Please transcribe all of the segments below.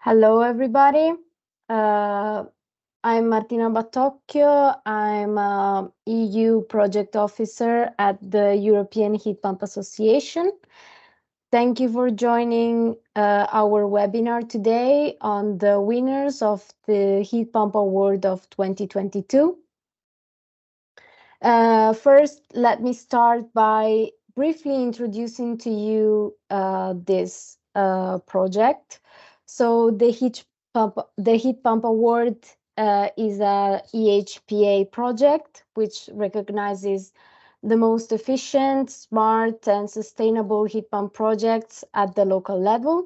Hello, everybody. I'm Martina Battocchio. I'm a EU project officer at the European Heat Pump Association. Thank you for joining our webinar today on the winners of the Heat Pump Award of 2022. First, let me start by briefly introducing to you this project. So the Heat Pump Award is a EHPA project which recognizes the most efficient, smart, and sustainable heat pump projects at the local level.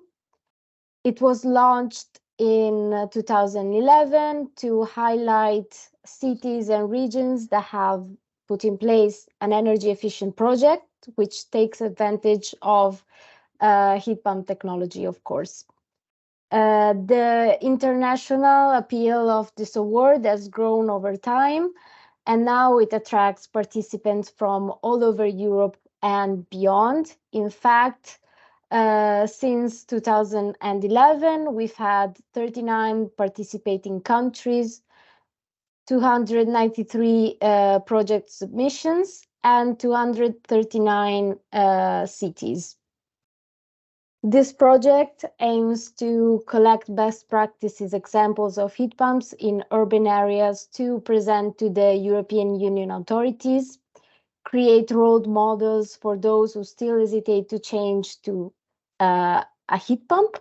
It was launched in 2011 to highlight cities and regions that have put in place an energy efficient project, which takes advantage of heat pump technology, of course. The international appeal of this award has grown over time, and now it attracts participants from all over Europe and beyond. In fact, since 2011, we've had 39 participating countries, 293 project submissions, and 239 cities. This project aims to collect best practices examples of heat pumps in urban areas to present to the European Union authorities, create role models for those who still hesitate to change to a heat pump,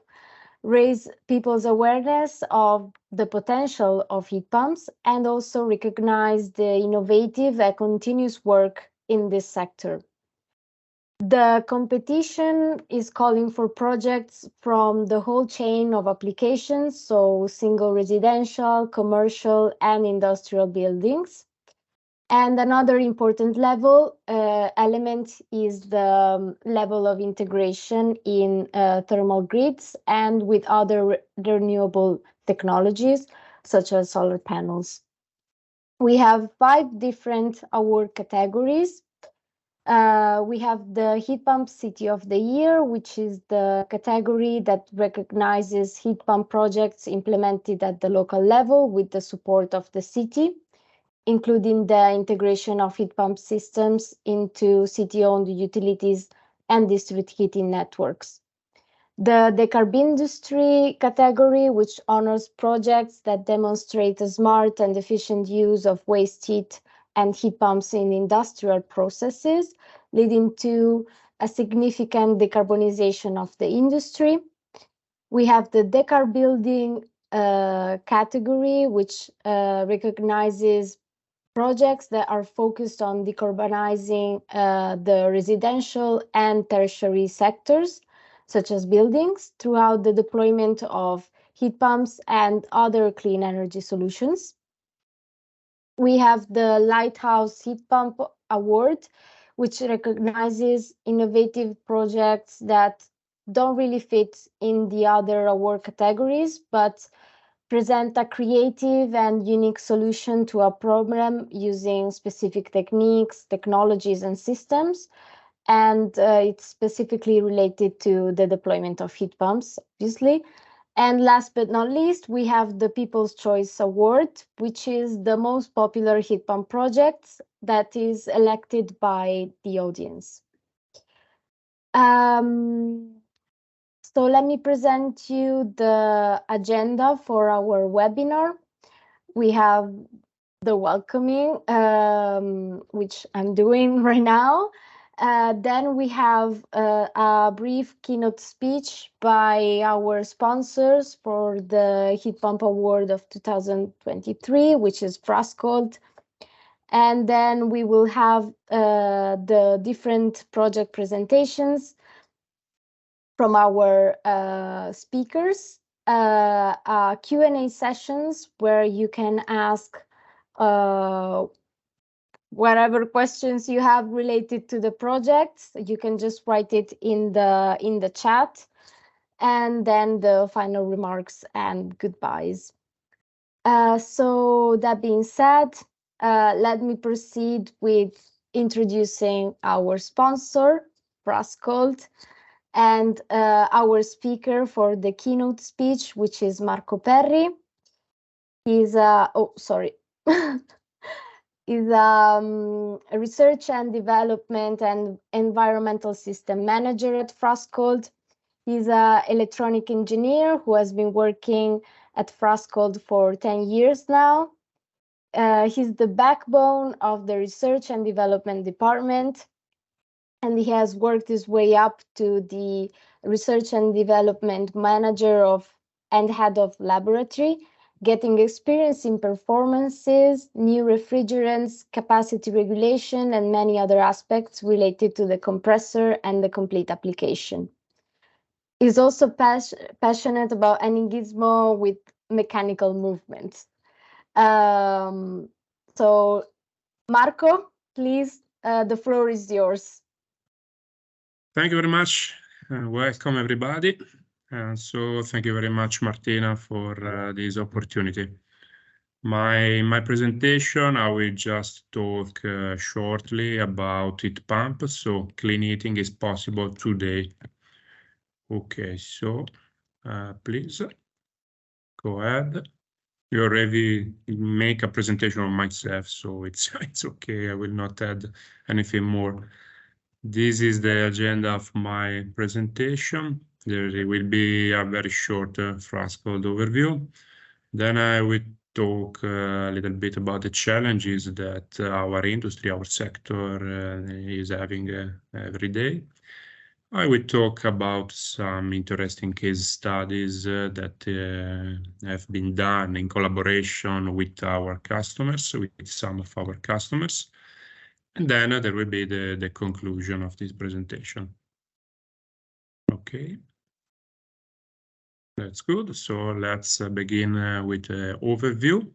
raise people's awareness of the potential of heat pumps, and also recognize the innovative and continuous work in this sector. The competition is calling for projects from the whole chain of applications, so single residential, commercial, and industrial buildings. And another important element is the level of integration in thermal grids and with other renewable technologies, such as solar panels. We have 5 different award categories. We have the Heat Pump City of the Year, which is the category that recognizes heat pump projects implemented at the local level with the support of the city, including the integration of heat pump systems into city-owned utilities and district heating networks. The Decarbindustry category, which honors projects that demonstrate a smart and efficient use of waste heat and heat pumps in industrial processes, leading to a significant decarbonization of the industry. We have the Decarbuilding category, which recognizes projects that are focused on decarbonizing the residential and tertiary sectors, such as buildings, throughout the deployment of heat pumps and other clean energy solutions. We have the Lighthouse Heat Pump Award, which recognizes innovative projects that don't really fit in the other award categories, but present a creative and unique solution to a problem using specific techniques, technologies, and systems. And it's specifically related to the deployment of heat pumps, obviously. And last but not least, we have the People's Choice Award, which is the most popular heat pump project that is elected by the audience. So let me present you the agenda for our webinar. We have the welcoming, which I'm doing right now. Then we have a brief keynote speech by our sponsors for the Heat Pump Award of 2023, which is Frascold. And then we will have the different project presentations from our speakers, Q&A sessions where you can ask whatever questions you have related to the project. You can just write it in the chat, and then the final remarks and goodbyes. So that being said, let me proceed with introducing our sponsor, Frascold. and our speaker for the keynote speech, which is Marco Perri. He's a research and development and environmental system manager at Frascold. He's an electronic engineer who has been working at Frascold for 10 years now. He's the backbone of the research and development department, and he has worked his way up to the research and development manager and head of laboratory, getting experience in performances, new refrigerants, capacity regulation, and many other aspects related to the compressor and the complete application. He's also passionate about any gizmo with mechanical movements. So, Marco, please, the floor is yours. Thank you very much. Welcome, everybody. So thank you very much, Martina, for this opportunity. My presentation, I will just talk shortly about heat pump. So clean heating is possible today. Okay, so please go ahead. You already make a presentation of myself, so it's okay. I will not add anything more. This is the agenda of my presentation. There will be a very short Frascold overview. Then I will talk a little bit about the challenges that our industry, our sector is having every day. I will talk about some interesting case studies that have been done in collaboration with our customers, with some of our customers. And then there will be the conclusion of this presentation. Okay. That's good. So let's begin with the overview.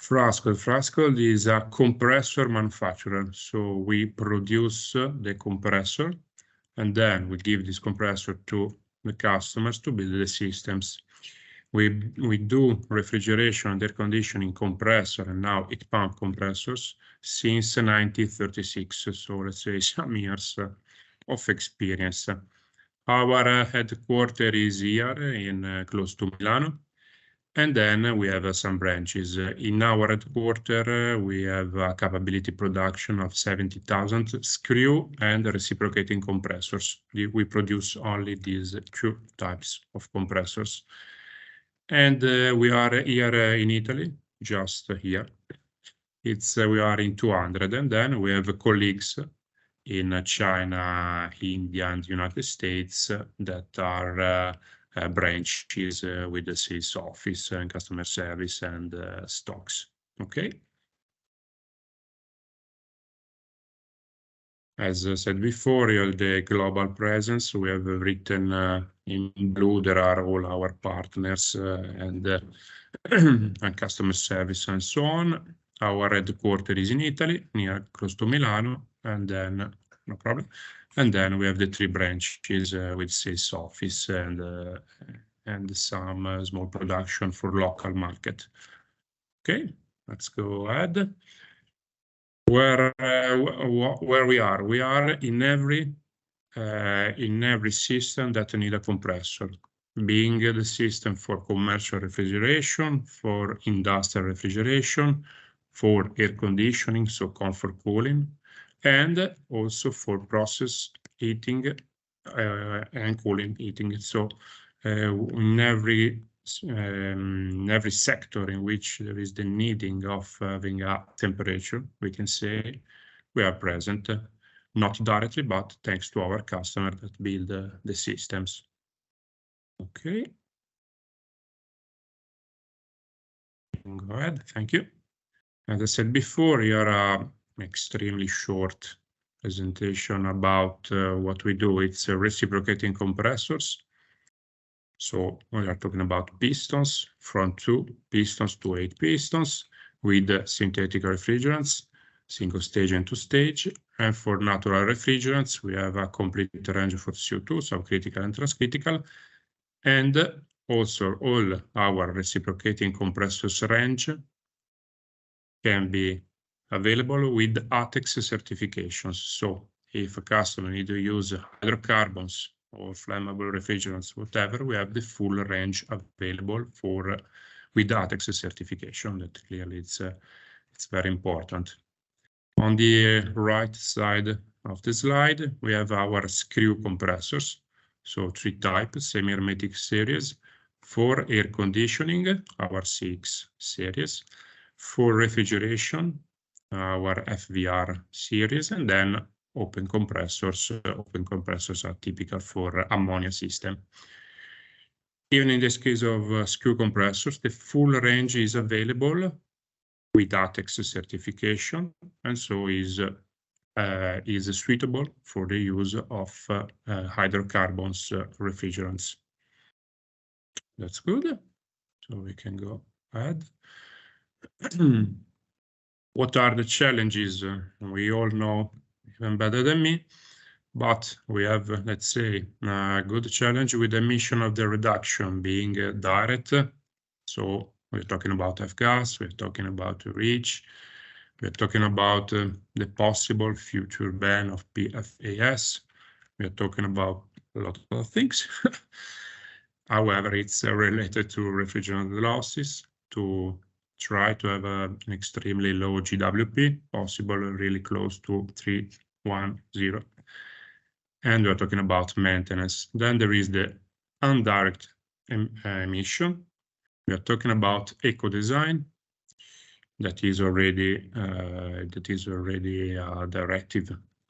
Frascold is a compressor manufacturer. So we produce the compressor, and then we give this compressor to the customers to build the systems. We do refrigeration and air conditioning compressor and now heat pump compressors since 1936. So let's say some years of experience. Our headquarters is here in close to Milano. And then we have some branches. In our headquarters, we have a capability production of 70,000 screw and reciprocating compressors. We produce only these two types of compressors. And we are here in Italy, just here. We are in 200, and then we have colleagues in China, India, and United States that are branches with the sales office and customer service and stocks. Okay. As I said before, the global presence, we have written in blue, there are all our partners and customer service and so on. Our headquarters is in Italy, near close to Milano, and then, no problem. And then we have the 3 branches with sales office and some small production for local market. Okay, let's go ahead. Where we are in every system that need a compressor, being the system for commercial refrigeration, for industrial refrigeration, for air conditioning, so comfort cooling, and also for process heating and cooling heating. So in every sector in which there is the needing of having a temperature, we can say we are present, not directly, but thanks to our customer that build the systems. Okay. Go ahead, thank you. As I said before, here are extremely short presentation about what we do. It's reciprocating compressors. So we are talking about pistons, from 2 pistons to 8 pistons with synthetic refrigerants, single stage and 2 stage. And for natural refrigerants, we have a complete range for CO2, subcritical and transcritical. And also all our reciprocating compressors range can be available with ATEX certifications. So if a customer needs to use hydrocarbons or flammable refrigerants, whatever, we have the full range available for with ATEX certification. That clearly it's very important. On the right side of the slide, we have our screw compressors. So 3 types, semi-hermetic series. For air conditioning, our CX series. For refrigeration, our FVR series, and then open compressors. Open compressors are typical for ammonia system. Even in this case of screw compressors, the full range is available with ATEX certification, and so is suitable for the use of hydrocarbons refrigerants. That's good. So we can go ahead. What are the challenges? We all know even better than me, but we have, let's say, a good challenge with the emission of the reduction being direct. So we're talking about F-gas, we're talking about REACH, we're talking about the possible future ban of PFAS. We're talking about a lot of things. However, it's related to refrigerant losses, to try to have an extremely low GWP, possible really close to 310. And we're talking about maintenance. Then there is the indirect emission. We are talking about eco-design. That is already a directive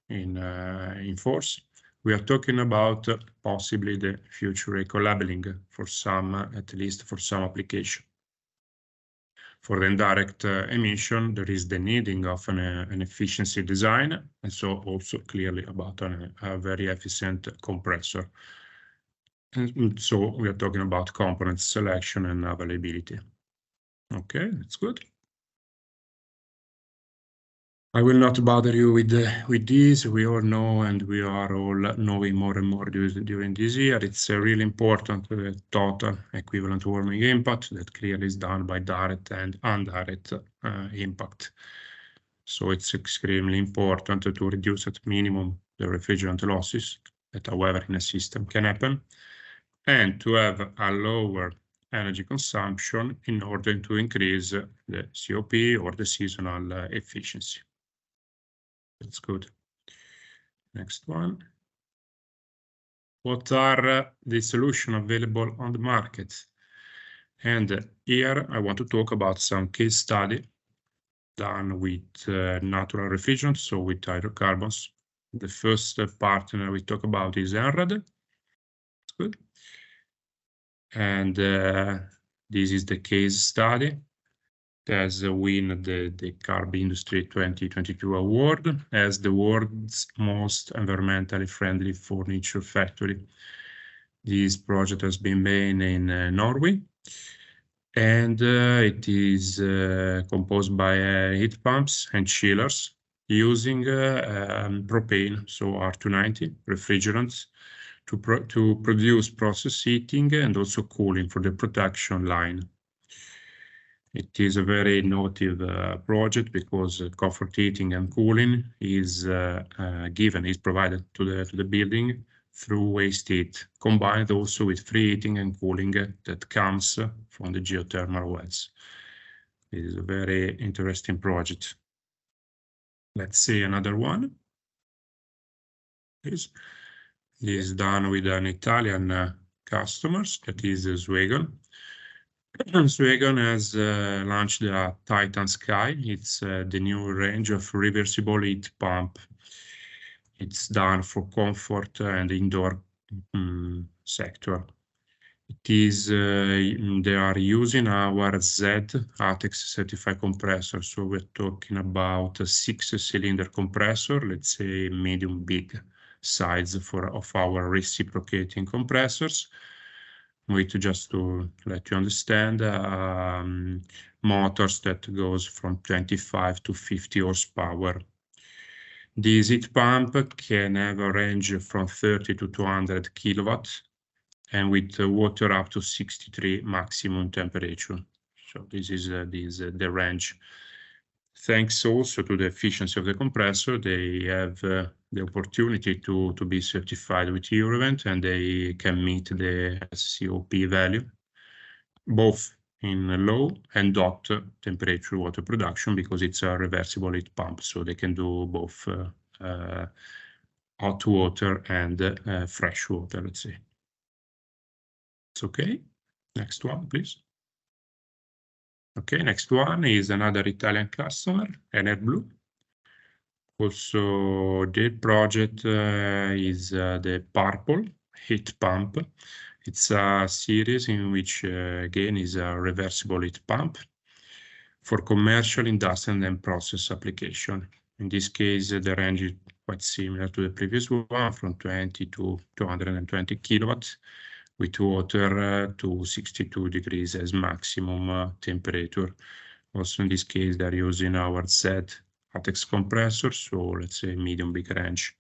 in force. We are talking about possibly the future eco-labeling for some, at least for some application. For the indirect emission, there is the needing of an efficiency design, and so also clearly about a very efficient compressor. And so we are talking about component selection and availability. Okay, that's good. I will not bother you with these. We all know, and we are all knowing more and more during this year. It's really important, the total equivalent warming impact that clearly is done by direct and indirect impact. So it's extremely important to reduce at minimum the refrigerant losses that, however, in a system can happen, and to have a lower energy consumption in order to increase the COP or the seasonal efficiency. That's good. Next one. What are the solutions available on the market? And here I want to talk about some case study done with natural refrigerants, so with hydrocarbons. The first partner we talk about is Enrad. That's good. And this is the case study. Has won the Decarbindustry 2022 award as the world's most environmentally friendly furniture factory. This project has been made in Norway, and it is composed by heat pumps and chillers using propane, so R290 refrigerants, to produce process heating and also cooling for the production line. It is a very innovative project because comfort heating and cooling is provided to the building through waste heat, combined also with free heating and cooling that comes from the geothermal wells. It is a very interesting project. Let's see another one. This is done with an Italian customers, that is Swegon. Swegon has launched the Titan Sky. It's the new range of reversible heat pump. It's done for comfort and indoor sector. It is they are using our Z ATEX certified compressor. So we're talking about a 6-cylinder compressor, let's say medium big size of our reciprocating compressors. Just to let you understand, motors that goes from 25 to 50 horsepower. This heat pump can have a range from 30 to 200 kilowatts, and with water up to 63 maximum temperature. So this is the range. Thanks also to the efficiency of the compressor, they have the opportunity to be certified with Eurovent, and they can meet the COP value, both in low and hot temperature water production, because it's a reversible heat pump, so they can do both hot water and fresh water, let's say. It's okay. Next one, please. Okay, next one is another Italian customer, Enerblue. Also, their project is the Purple heat pump. It's a series in which, again, is a reversible heat pump for commercial, industrial, and process application. In this case, the range is quite similar to the previous one, from 20 to 220 kilowatts, with water to 62 degrees as maximum temperature. Also, in this case, they're using our Z ATEX compressor, so let's say medium big range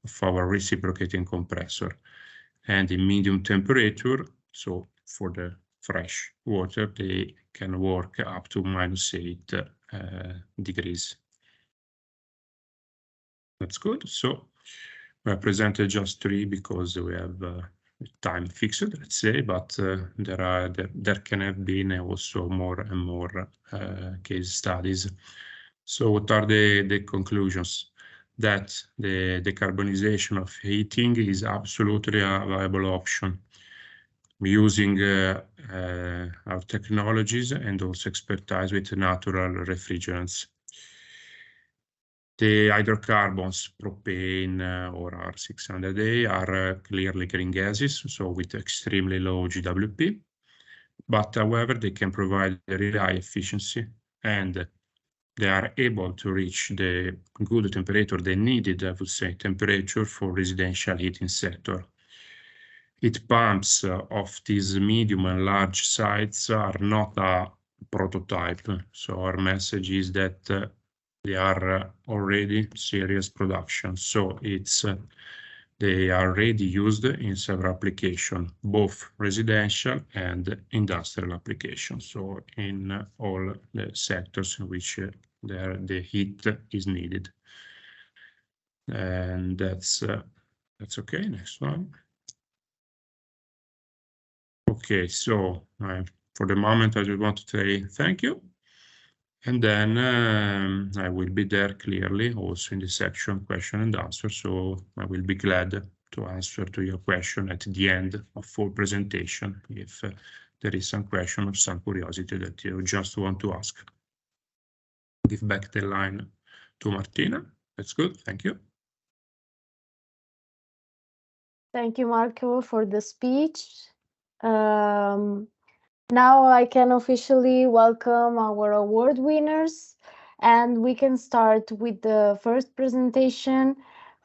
of our reciprocating compressor. And in medium temperature, so for the fresh water, they can work up to -8 degrees. That's good. So we have presented just 3 because we have time fixed, let's say, but there can have been also more and more case studies. So what are the conclusions? That the decarbonization of heating is absolutely a viable option, using our technologies and also expertise with natural refrigerants. The hydrocarbons, propane or R600A, are clearly green gases, so with extremely low GWP. But however, they can provide very high efficiency, and they are able to reach the good temperature, the needed, I would say, temperature for residential heating sector. Heat pumps of these medium and large sites are not a prototype. So our message is that they are already serious production. So they are already used in several applications, both residential and industrial applications. So in all the sectors in which the heat is needed. And that's okay. Next one. Okay, so for the moment, I just want to say thank you. And then I will be there clearly also in the section question and answer. So I will be glad to answer to your question at the end of full presentation if there is some question or some curiosity that you just want to ask. Give back the line to Martina. That's good. Thank you. Thank you, Marco, for the speech. Now I can officially welcome our award winners, and we can start with the first presentation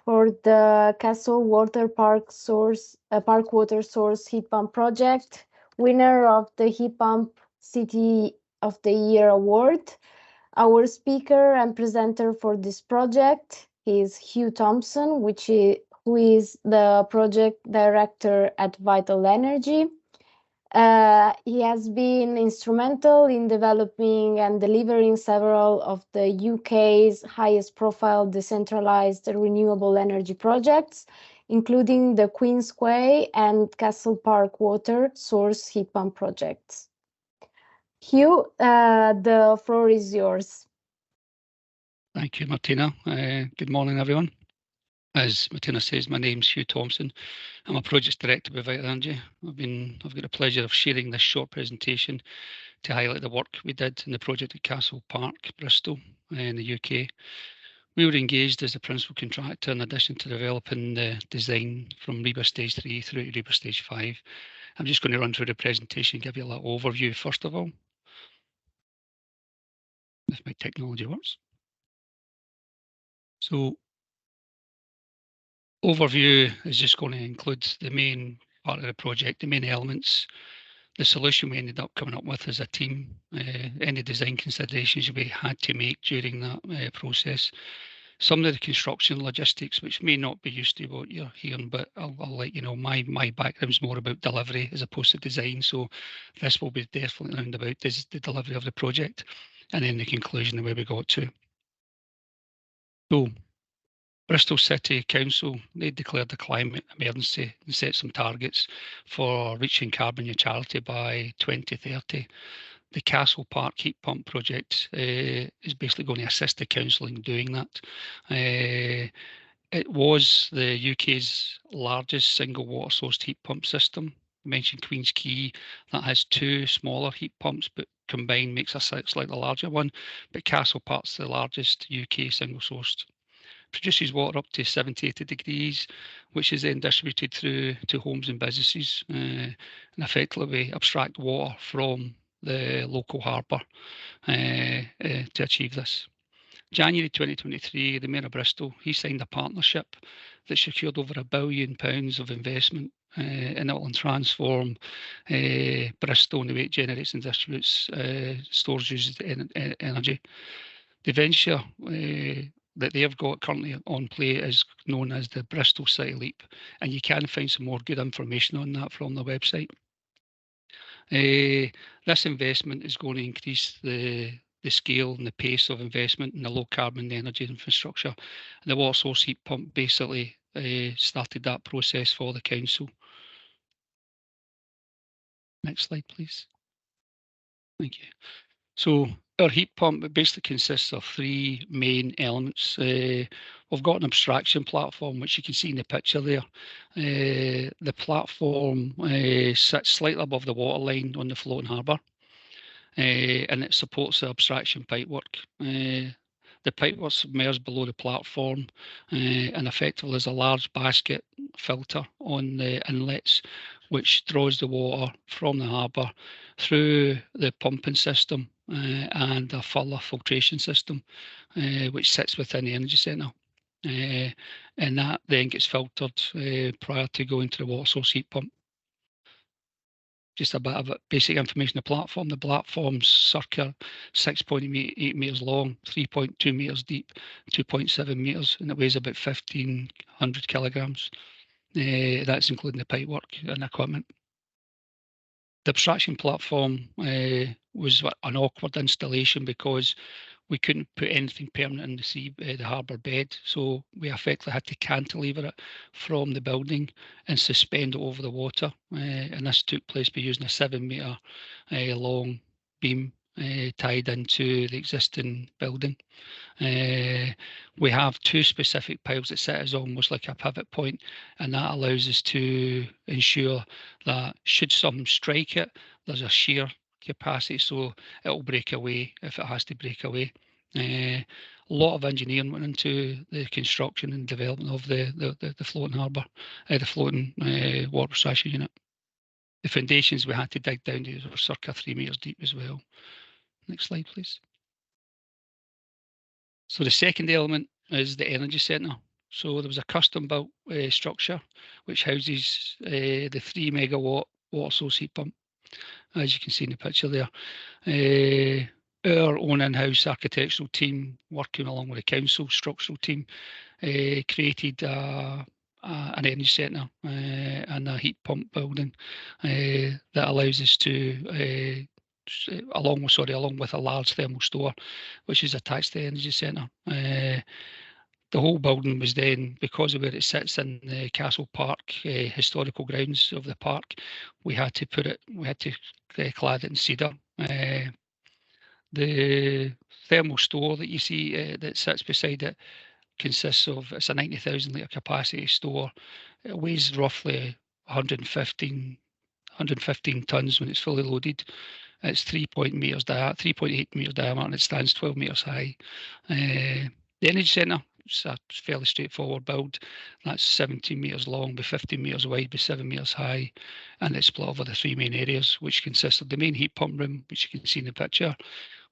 for the Castle Water Park water source heat pump project, winner of the Heat Pump City of the Year Award. Our speaker and presenter for this project is Hugh Thompson, who is the project director at Vital Energy. He has been instrumental in developing and delivering several of the UK's highest profile decentralized renewable energy projects, including the Queensquay and Castle Park water source heat pump projects. Hugh, the floor is yours. Thank you, Martina. Good morning, everyone. As Martina says, my name's Hugh Thompson. I'm a project director with Vital Energy. I've got the pleasure of sharing this short presentation to highlight the work we did in the project at Castle Park, Bristol, in the UK. We were engaged as the principal contractor in addition to developing the design from REBA Stage 3 through to REBA Stage 5. I'm just going to run through the presentation, give you a little overview first of all, if my technology works. So, overview is just going to include the main part of the project, the main elements, the solution we ended up coming up with as a team, any design considerations we had to make during that process, some of the construction logistics, which may not be used to what you're hearing, but I'll let you know, my background's more about delivery as opposed to design, so this will be definitely around about the delivery of the project, and then the conclusion of where we got to. So, Bristol City Council, they declared a climate emergency and set some targets for reaching carbon neutrality by 2030. The Castle Park Heat Pump project is basically going to assist the council in doing that. It was the UK's largest single water sourced heat pump system. I mentioned Queen's Quay, that has 2 smaller heat pumps, but combined makes a slightly larger one. But Castle Park's the largest UK single sourced. Produces water up to 70, 80 degrees, which is then distributed through to homes and businesses, and effectively abstract water from the local harbour to achieve this. January 2023, the Mayor of Bristol, he signed a partnership that secured over £1 billion of investment, and it will transform Bristol in the way it generates and distributes stores used energy. The venture that they've got currently on play is known as the Bristol City Leap, and you can find some more good information on that from the website. This investment is going to increase the scale and the pace of investment in the low carbon energy infrastructure. And the water source heat pump basically started that process for the council. Next slide, please. Thank you. So our heat pump basically consists of 3 main elements. We've got an abstraction platform, which you can see in the picture there. The platform sits slightly above the waterline on the floating harbour, and it supports the abstraction pipework. The pipework submerged below the platform, and effectively there's a large basket filter on the inlets, which draws the water from the harbour through the pumping system and a further filtration system, which sits within the energy centre. And that then gets filtered prior to going to the water source heat pump. Just a bit of basic information. The platform's circa 6.8 metres long, 3.2 metres deep, 2.7 metres, and it weighs about 1,500 kilograms. That's including the pipework and equipment. The abstraction platform was an awkward installation because we couldn't put anything permanent in the harbour bed, so we effectively had to cantilever it from the building and suspend it over the water. And this took place by using a 7 metre long beam tied into the existing building. We have 2 specific piles that sit as almost like a pivot point, and that allows us to ensure that should something strike it, there's a shear capacity, so it will break away if it has to break away. A lot of engineering went into the construction and development of the floating harbour, the floating water abstraction unit. The foundations we had to dig down to were circa 3 metres deep as well. Next slide, please. So the second element is the energy centre. So there was a custom built structure which houses the 3 megawatt water source heat pump, as you can see in the picture there. Our own in-house architectural team, working along with the council structural team, created an energy centre and a heat pump building that allows us to along with a large thermal store, which is attached to the energy centre. The whole building was then, because of where it sits in the Castle Park historical grounds of the park, we had to clad it in cedar. The thermal store that you see that sits beside it consists of, it's a 90,000 litre capacity store. It weighs roughly 115 tonnes when it's fully loaded. It's 3.8 metres diameter, and it stands 12 metres high. The energy centre, it's a fairly straightforward build. That's 17 metres long by 15 metres wide by 7 metres high, and it's split over the 3 main areas, which consist of the main heat pump room, which you can see in the picture.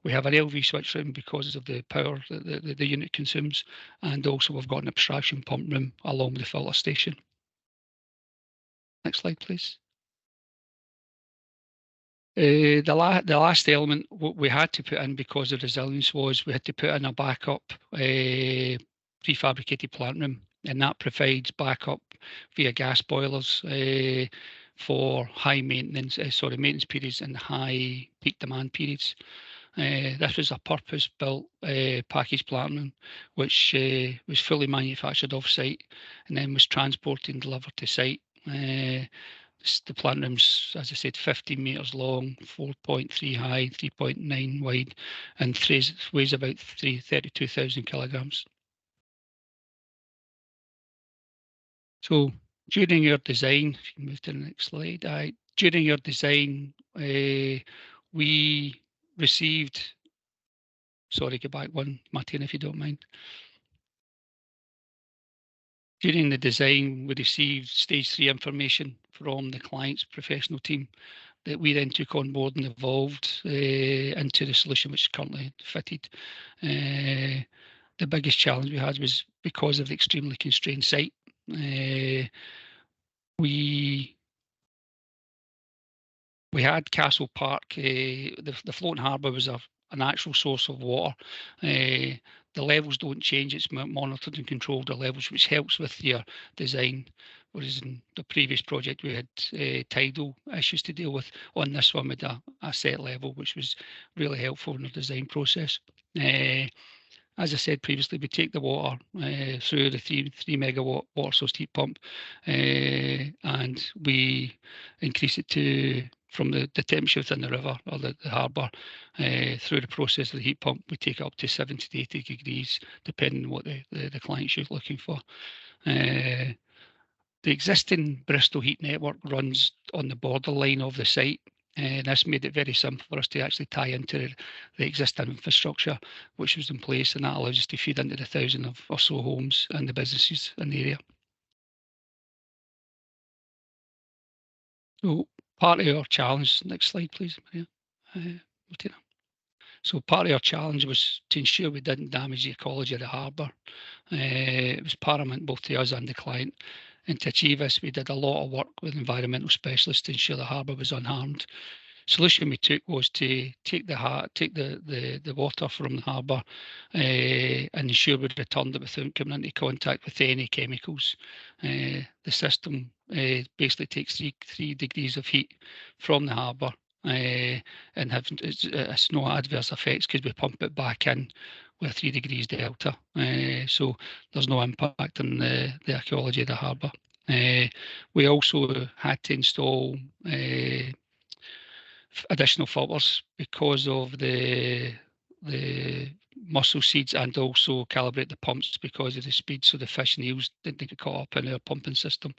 We have an LV switch room because of the power that the unit consumes, and also we've got an abstraction pump room along with the filter station. Next slide, please. The last element we had to put in because of resilience was we had to put in a backup prefabricated plant room, and that provides backup via gas boilers for high maintenance periods and high peak demand periods. This was a purpose-built package plant room, which was fully manufactured off-site and then was transported and delivered to site. The plant room's, as I said, 15 metres long, 4.3 high, 3.9 wide, and weighs about 32,000 kilograms. So during your design, if you move to the next slide, during your design, we received, sorry, go back one, Martina, if you don't mind. During the design, we received stage 3 information from the client's professional team that we then took on board and evolved into the solution which is currently fitted. The biggest challenge we had was because of the extremely constrained site. We had Castle Park. The floating harbour was an actual source of water. The levels don't change, it's monitored and controlled, the levels, which helps with your design. Whereas in the previous project we had tidal issues to deal with. On this one we had a set level, which was really helpful in the design process. As I said previously, we take the water through the 3 megawatt water source heat pump, and we increase it from the temperature within the river or the harbour through the process of the heat pump. We take it up to 70 to 80 degrees, depending on what the client's looking for. The existing Bristol heat network runs on the borderline of the site. And this made it very simple for us to actually tie into the existing infrastructure which was in place, and that allows us to feed into the 1,000 or so homes and the businesses in the area. So part of our challenge, next slide please, Maria. Martina. So part of our challenge was to ensure we didn't damage the ecology of the harbour. It was paramount both to us and the client. And to achieve this, we did a lot of work with environmental specialists to ensure the harbour was unharmed. Solution we took was to take the water from the harbour and ensure we returned it without coming into contact with any chemicals. The system basically takes 3 degrees of heat from the harbour and it's no adverse effects because we pump it back in with 3 degrees delta, so there's no impact on the ecology of the harbour. We also had to install additional filters because of the mussel seeds, and also calibrate the pumps because of the speed, so the fish and eels didn't get caught up in our pumping system.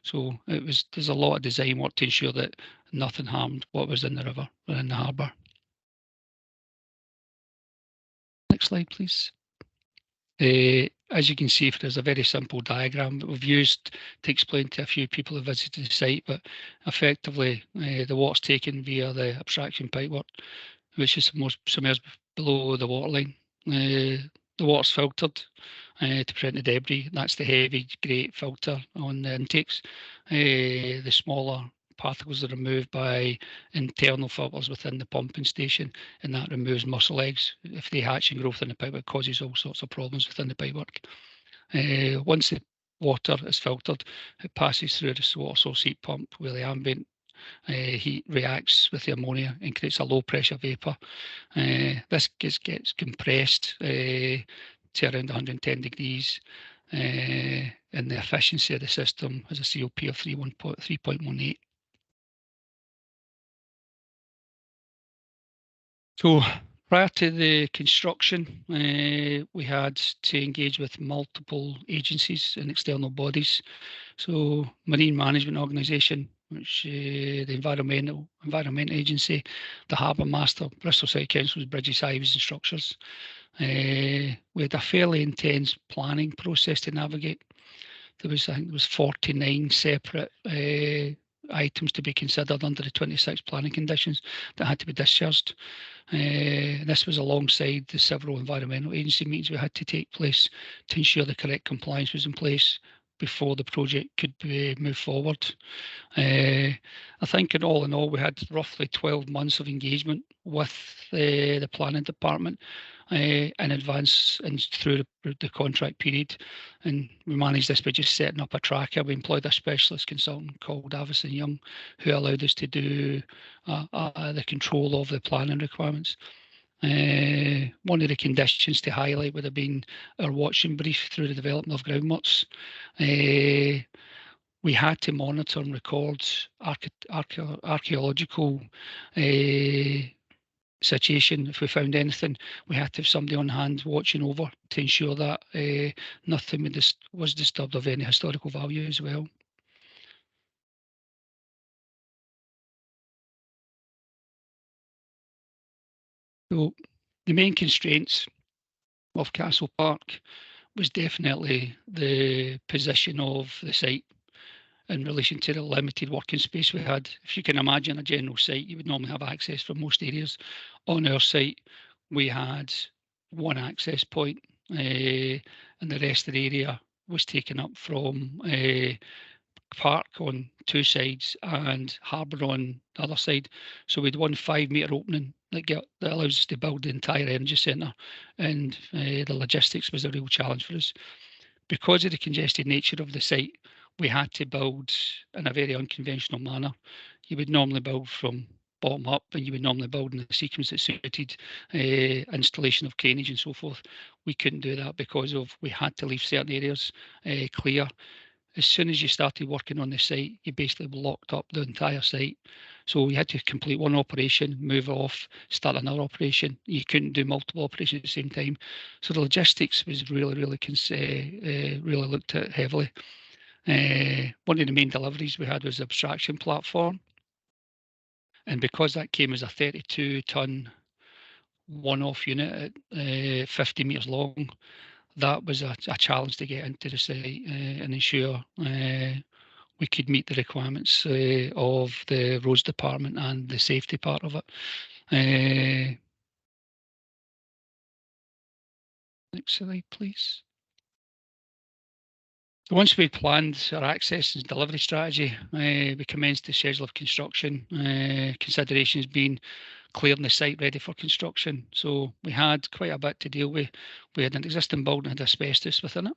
So there's a lot of design work to ensure that nothing harmed what was in the river or in the harbour. Next slide, please. As you can see, there's a very simple diagram that we've used to explain to a few people who visited the site, but effectively the water's taken via the abstraction pipework, which is submerged below the waterline. The water's filtered to prevent the debris. That's the heavy grey filter on the intakes. The smaller particles are removed by internal filters within the pumping station, and that removes mussel eggs. If they hatch and grow within the pipework, it causes all sorts of problems within the pipework. Once the water is filtered, it passes through the water source heat pump where the ambient heat reacts with the ammonia and creates a low pressure vapour. This gets compressed to around 110 degrees, and the efficiency of the system has a COP of 3.18. So prior to the construction, we had to engage with multiple agencies and external bodies. So Marine Management Organisation, which the Environment Agency, the Harbour Master, Bristol City Council's Bridges, Highways and Structures. We had a fairly intense planning process to navigate. I think there was 49 separate items to be considered under the 26 planning conditions that had to be discharged. This was alongside the several environmental agency meetings we had to take place to ensure the correct compliance was in place before the project could move forward. I think in all, we had roughly 12 months of engagement with the planning department in advance and through the contract period. And we managed this by just setting up a tracker. We employed a specialist consultant called Avison Young, who allowed us to do the control of the planning requirements. One of the conditions to highlight would have been our watching brief through the development of groundworks. We had to monitor and record archaeological situation. If we found anything, we had to have somebody on hand watching over to ensure that nothing was disturbed of any historical value as well. So the main constraints of Castle Park was definitely the position of the site in relation to the limited working space we had. If you can imagine a general site, you would normally have access from most areas. On our site, we had one access point, and the rest of the area was taken up from park on two sides and harbour on the other side. So we had one 5-metre opening that allows us to build the entire energy centre, and the logistics was a real challenge for us. Because of the congested nature of the site, we had to build in a very unconventional manner. You would normally build from bottom up, and you would normally build in a sequence that suited installation of craneage and so forth. We couldn't do that because we had to leave certain areas clear. As soon as you started working on the site, you basically locked up the entire site. So we had to complete one operation, move off, start another operation. You couldn't do multiple operations at the same time. So the logistics was really looked at heavily. One of the main deliveries we had was the abstraction platform. And because that came as a 32-ton one-off unit at 50 metres long, that was a challenge to get into the site and ensure we could meet the requirements of the roads department and the safety part of it. Next slide, please. So once we'd planned our access and delivery strategy, we commenced the schedule of construction, considerations being clearing the site ready for construction. So we had quite a bit to deal with. We had an existing building that had asbestos within it.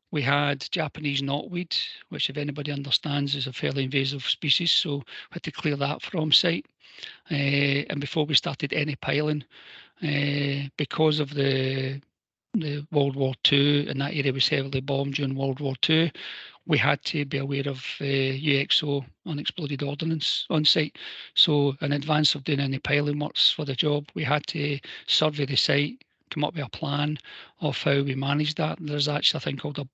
We had Japanese knotweed, which if anybody understands is a fairly invasive species, so we had to clear that from site. And before we started any piling, because of the World War II, and that area was heavily bombed during World War II, we had to be aware of UXO, unexploded ordnance, on site. So in advance of doing any piling works for the job, we had to survey the site, come up with a plan of how we managed that. And there's actually a thing called a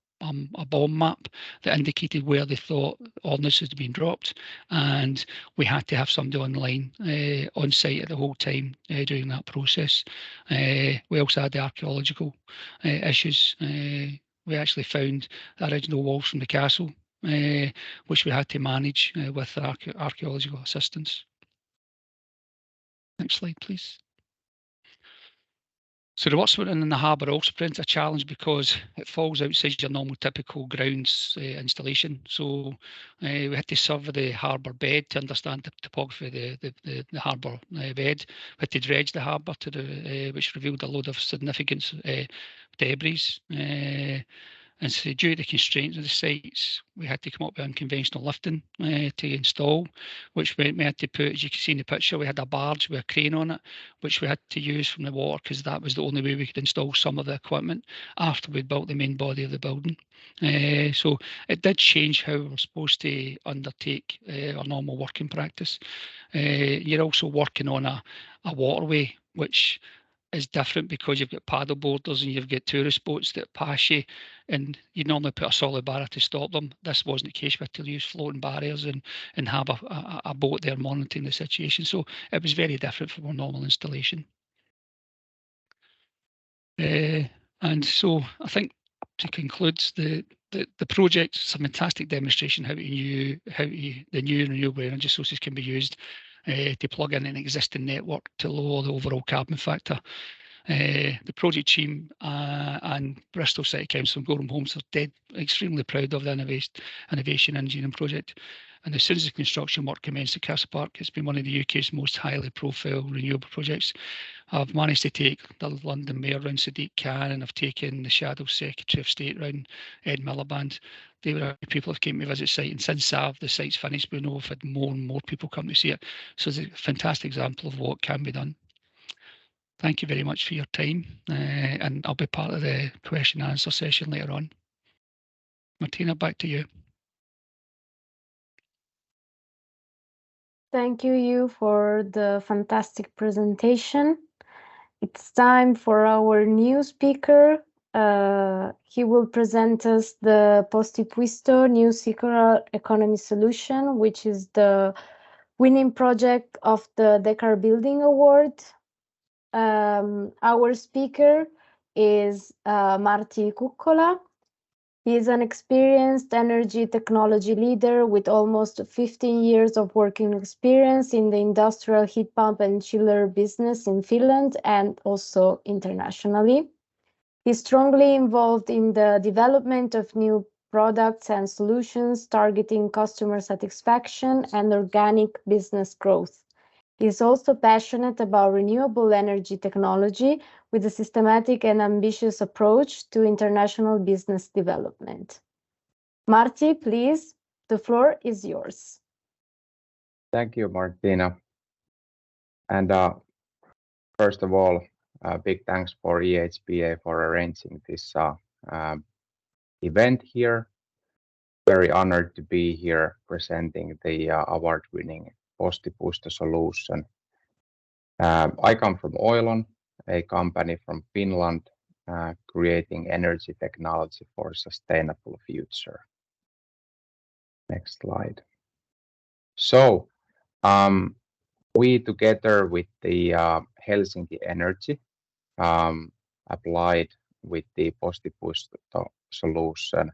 bomb map that indicated where they thought ordnance had been dropped, and we had to have somebody online on site at the whole time during that process. We also had the archaeological issues. We actually found the original walls from the castle, which we had to manage with archaeological assistance. Next slide, please. So the works in the harbour also presents a challenge because it falls outside your normal typical grounds installation. So we had to survey the harbour bed to understand the topography of the harbour bed. We had to dredge the harbour which revealed a load of significant debris. And so due to the constraints of the sites, we had to come up with unconventional lifting to install, which we had to put, as you can see in the picture, we had a barge with a crane on it, which we had to use from the water because that was the only way we could install some of the equipment after we'd built the main body of the building. So it did change how we were supposed to undertake our normal working practice. You're also working on a waterway, which is different because you've got paddle boarders and you've got tourist boats that pass you, and you normally put a solid barrier to stop them. This wasn't the case. We had to use floating barriers and have a boat there monitoring the situation. So it was very different from our normal installation. And so I think to conclude, the project is a fantastic demonstration how the new renewable energy sources can be used to plug in an existing network to lower the overall carbon factor. The project team and Bristol City Council and Gorham Homes are extremely proud of the innovation engineering project. And as soon as the construction work commenced at Castle Park, it's been one of the UK's most highly profile renewable projects. I've managed to take the London Mayor round Sadiq Khan, and I've taken the Shadow Secretary of State round Ed Miliband. They were people who came to visit site, and since the site's finished, we know we've had more and more people come to see it. So it's a fantastic example of what can be done. Thank you very much for your time, and I'll be part of the question and answer session later on. Martina, back to you. Thank you for the fantastic presentation. It's time for our new speaker. He will present us the Postipuisto New Circular Economy Solution, which is the winning project of the Decarbuilding Award. Our speaker is Martti Kukkola. He is an experienced energy technology leader with almost 15 years of working experience in the industrial heat pump and chiller business in Finland and also internationally. He's strongly involved in the development of new products and solutions targeting customer satisfaction and organic business growth. He is also passionate about renewable energy technology with a systematic and ambitious approach to international business development. Martti, please, the floor is yours. Thank you, Martina. And first of all, big thanks for EHPA for arranging this event here. Very honored to be here presenting the award-winning Postipuisto solution. I come from Oilon, a company from Finland, creating energy technology for a sustainable future. Next slide. So, we together with the Helsinki Energy applied with the Postipuisto solution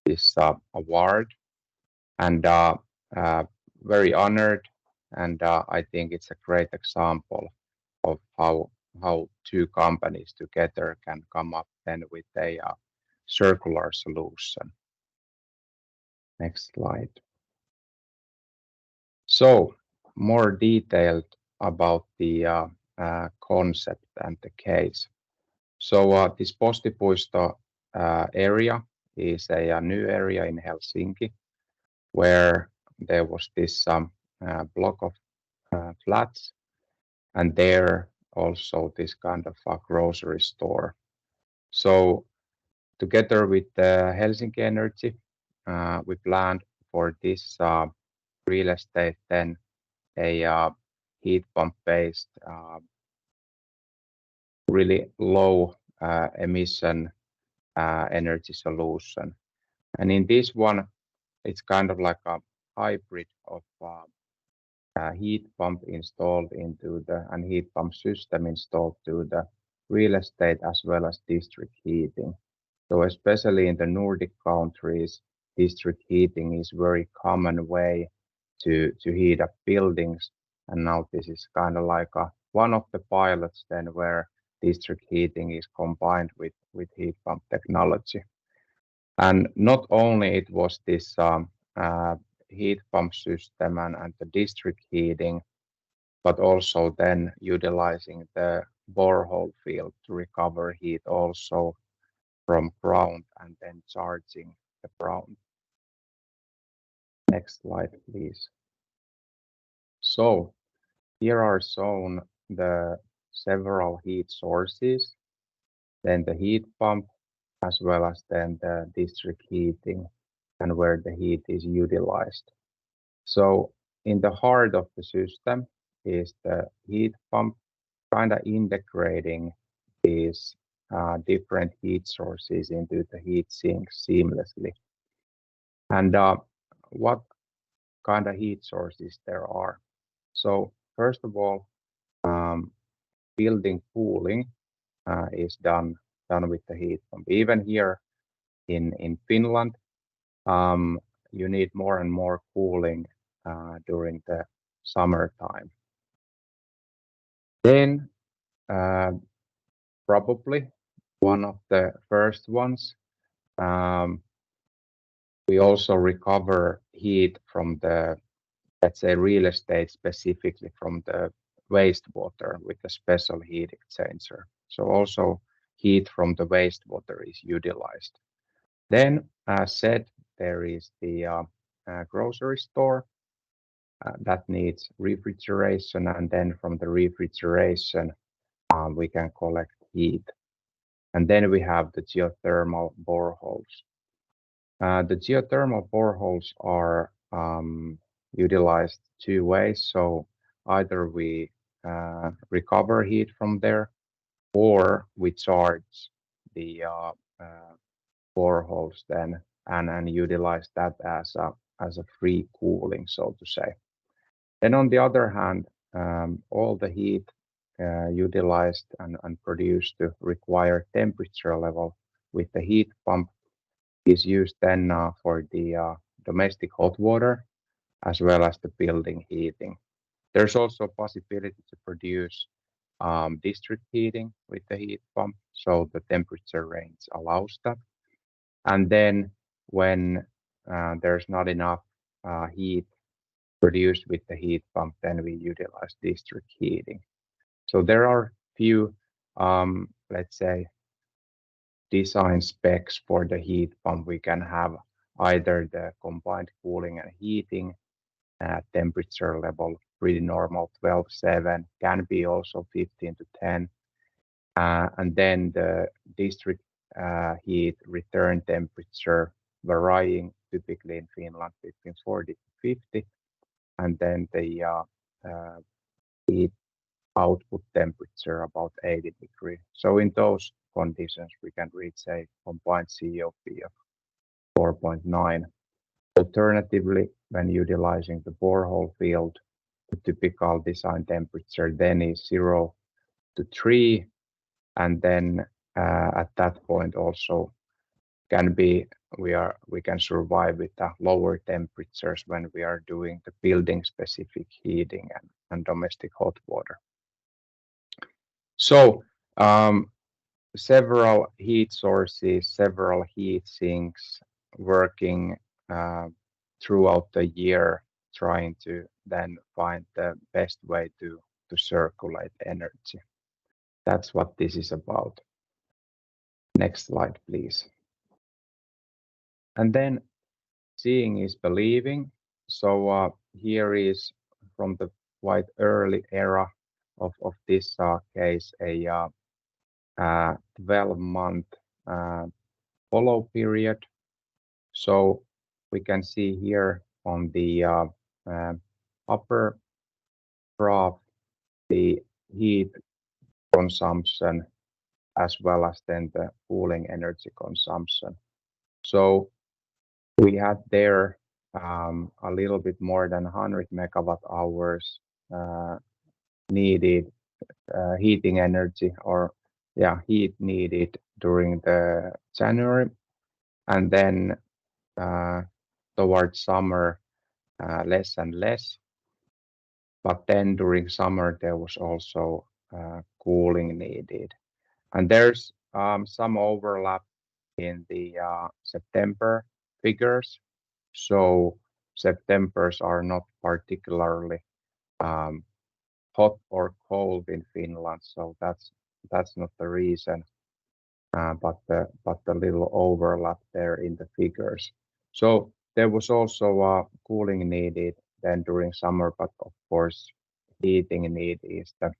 this award, and very honored, and I think it's a great example of how two companies together can come up then with a circular solution. Next slide. So more detailed about the concept and the case. So this Postipuisto area is a new area in Helsinki where there was this block of flats, and there also this kind of a grocery store. So together with the Helsinki Energy, we planned for this real estate then a heat pump based really low emission energy solution. And in this one, it's kind of like a hybrid of heat pump installed into the and heat pump system installed to the real estate as well as district heating. So especially in the Nordic countries, district heating is very common way to heat up buildings. And now this is kind of like one of the pilots then where district heating is combined with heat pump technology. And not only it was this heat pump system and the district heating, but also then utilizing the borehole field to recover heat also from ground and then charging the ground. Next slide, please. So here are shown the several heat sources, then the heat pump, as well as then the district heating and where the heat is utilized. So in the heart of the system is the heat pump, kind of integrating these different heat sources into the heat sink seamlessly. And what kind of heat sources there are? So first of all, building cooling is done with the heat pump. Even here in Finland, you need more and more cooling during the summertime. Then probably one of the first ones. We also recover heat from the, let's say, real estate, specifically from the wastewater with a special heat exchanger. So also heat from the wastewater is utilized. Then, as said, there is the grocery store that needs refrigeration, and then from the refrigeration, we can collect heat. And then we have the geothermal boreholes. The geothermal boreholes are utilized two ways. So either we recover heat from there, or we charge the boreholes then and utilize that as a free cooling, so to say. Then on the other hand, all the heat utilized and produced to require temperature level with the heat pump is used then for the domestic hot water as well as the building heating. There's also a possibility to produce district heating with the heat pump, so the temperature range allows that. And then when there's not enough heat produced with the heat pump, then we utilize district heating. So there are few, let's say, design specs for the heat pump. We can have either the combined cooling and heating temperature level, pretty normal 12.7, can be also 15 to 10. And then the district heat return temperature varying typically in Finland between 40 to 50. And then the heat output temperature about 80 degrees. So in those conditions, we can reach a combined COP of 4.9. Alternatively, when utilizing the borehole field, the typical design temperature then is 0 to 3, and then at that point also can be we can survive with the lower temperatures when we are doing the building specific heating and domestic hot water. So several heat sources, several heat sinks working throughout the year, trying to then find the best way to circulate energy. That's what this is about. Next slide, please. And then seeing is believing. So here is from the quite early era of this case a 12-month follow period. So we can see here on the upper graph the heat consumption as well as then the cooling energy consumption. So we had there a little bit more than 100 megawatt hours needed heating energy, or heat needed during the January, and then towards summer less and less. But then during summer there was also cooling needed, and there's some overlap in the September figures. So Septembers are not particularly hot or cold in Finland, so that's not the reason, but the little overlap there in the figures. So there was also cooling needed then during summer, but of course heating need is the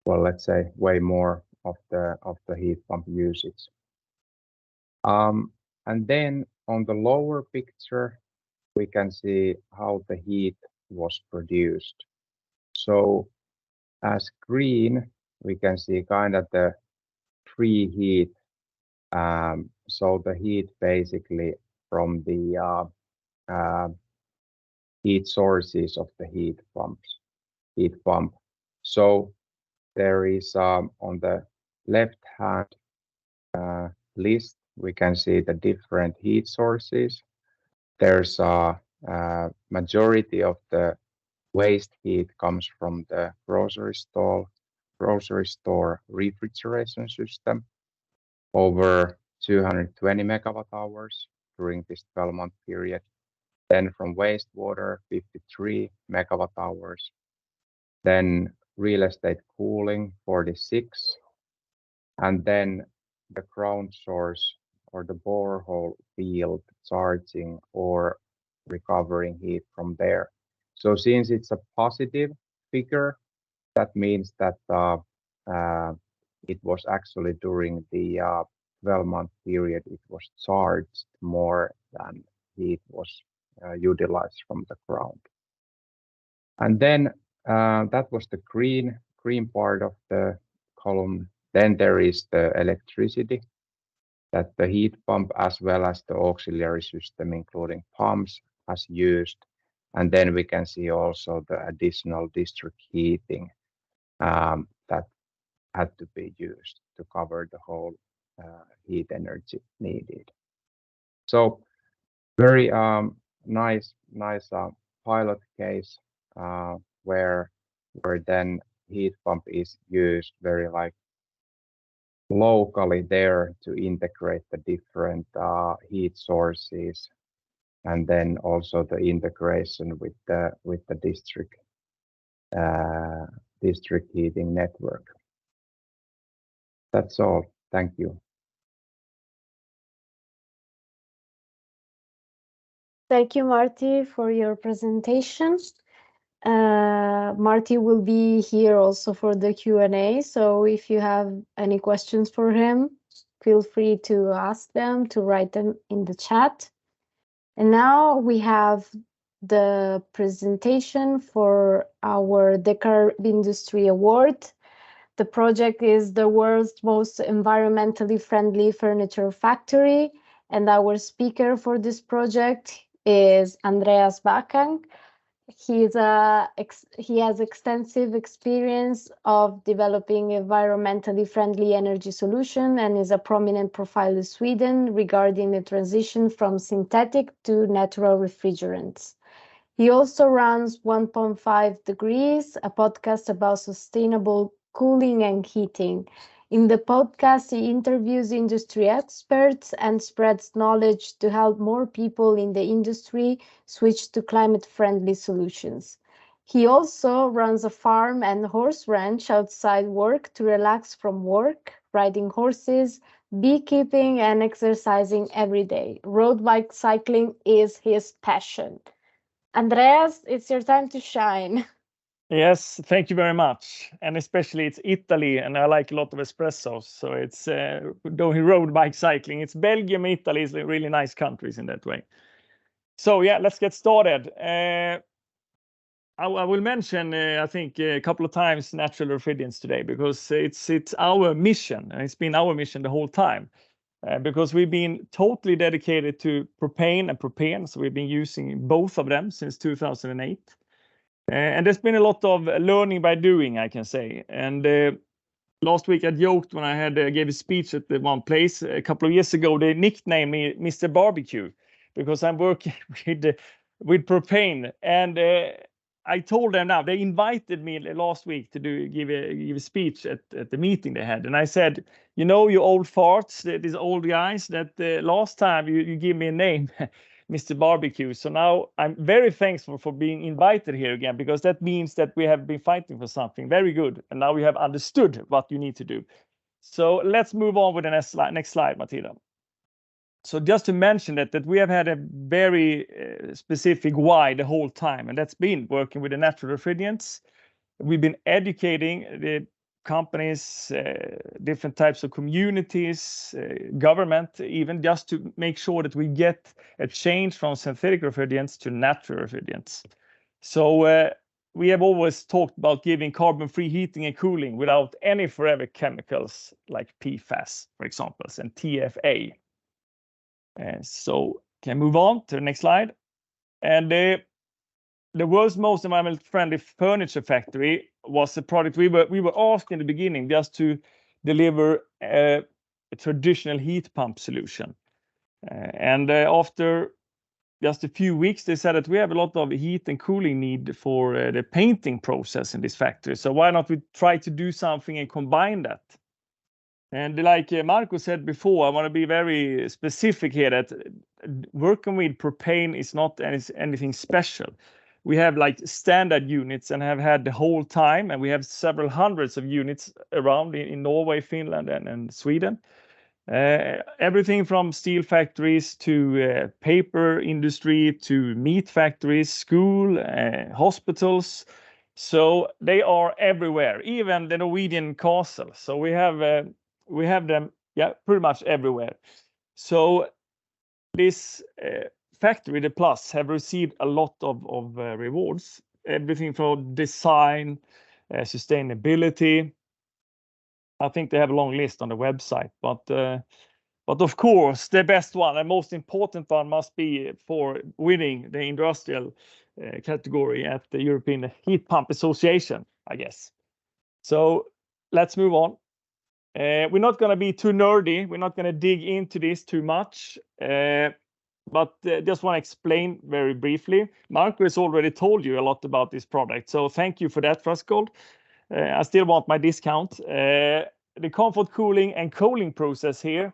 well, let's say way more of the heat pump usage. And then on the lower picture, we can see how the heat was produced. So as green, we can see kind of the free heat. So the heat basically from the heat sources of the heat pump. So there is on the left hand list, we can see the different heat sources. There's a majority of the waste heat comes from the grocery store, grocery store refrigeration system, over 220 megawatt hours during this 12-month period. Then from wastewater, 53 megawatt hours. Then real estate cooling, 46. And then the ground source or the borehole field charging or recovering heat from there. So since it's a positive figure, that means that it was actually during the 12-month period, it was charged more than heat was utilized from the ground. And then that was the green part of the column. Then there is the electricity that the heat pump as well as the auxiliary system, including pumps, has used. And then we can see also the additional district heating that had to be used to cover the whole heat energy needed. So very nice pilot case where then heat pump is used very like locally there to integrate the different heat sources, and then also the integration with the district heating network. That's all. Thank you. Thank you, Martti, for your presentation. Martti will be here also for the Q&A, so if you have any questions for him, feel free to ask them, to write them in the chat. And now we have the presentation for our Decarbindustry Award. The project is the world's most environmentally friendly furniture factory, and our speaker for this project is Andreas Bakang. He has extensive experience of developing environmentally friendly energy solution and is a prominent profile in Sweden regarding the transition from synthetic to natural refrigerants. He also runs 1.5 Degrees, a podcast about sustainable cooling and heating. In the podcast, he interviews industry experts and spreads knowledge to help more people in the industry switch to climate-friendly solutions. He also runs a farm and horse ranch outside work to relax from work, riding horses, beekeeping, and exercising every day. Road bike cycling is his passion. Andreas, it's your time to shine. Yes, thank you very much. And especially it's Italy, and I like a lot of espressos. So it's doing road bike cycling. It's Belgium, Italy is really nice countries in that way. So yeah, let's get started. I will mention, I think, a couple of times natural refrigerants today because it's our mission, and it's been our mission the whole time. Because we've been totally dedicated to propane and propane, so we've been using both of them since 2008. And there's been a lot of learning by doing, I can say. And last week I joked when I gave a speech at the one place a couple of years ago. They nicknamed me Mr. Barbecue because I'm working with propane. And I told them now, they invited me last week to give a speech at the meeting they had. And I said, you know, you old farts, these old guys, that last time you give me a name, Mr. Barbecue. So now I'm very thankful for being invited here again, because that means that we have been fighting for something very good. And now we have understood what you need to do. So let's move on with the next slide, Matilda. So just to mention that we have had a very specific why the whole time, and that's been working with the natural refrigerants. We've been educating the companies, different types of communities, government, even just to make sure that we get a change from synthetic refrigerants to natural refrigerants. So we have always talked about giving carbon-free heating and cooling without any forever chemicals like PFAS, for example, and TFA. So can move on to the next slide. And the world's most environmentally friendly furniture factory was a product we were asked in the beginning just to deliver a traditional heat pump solution. And after just a few weeks, they said that we have a lot of heat and cooling need for the painting process in this factory. So why not we try to do something and combine that? And like Marco said before, I want to be very specific here that working with propane is not anything special. We have like standard units and have had the whole time, and we have several hundreds of units around in Norway, Finland, and Sweden. Everything from steel factories to paper industry to meat factories, school, hospitals. So they are everywhere, even the Norwegian castle. So we have them, yeah, pretty much everywhere. So this factory, the Plus, have received a lot of rewards. Everything from design, sustainability. I think they have a long list on the website, but of course the best one and most important one must be for winning the industrial category at the European Heat Pump Association, I guess. So let's move on. We're not going to be too nerdy. We're not going to dig into this too much, but just want to explain very briefly. Marco has already told you a lot about this product, so thank you for that, Frascold. I still want my discount. The comfort cooling and cooling process here,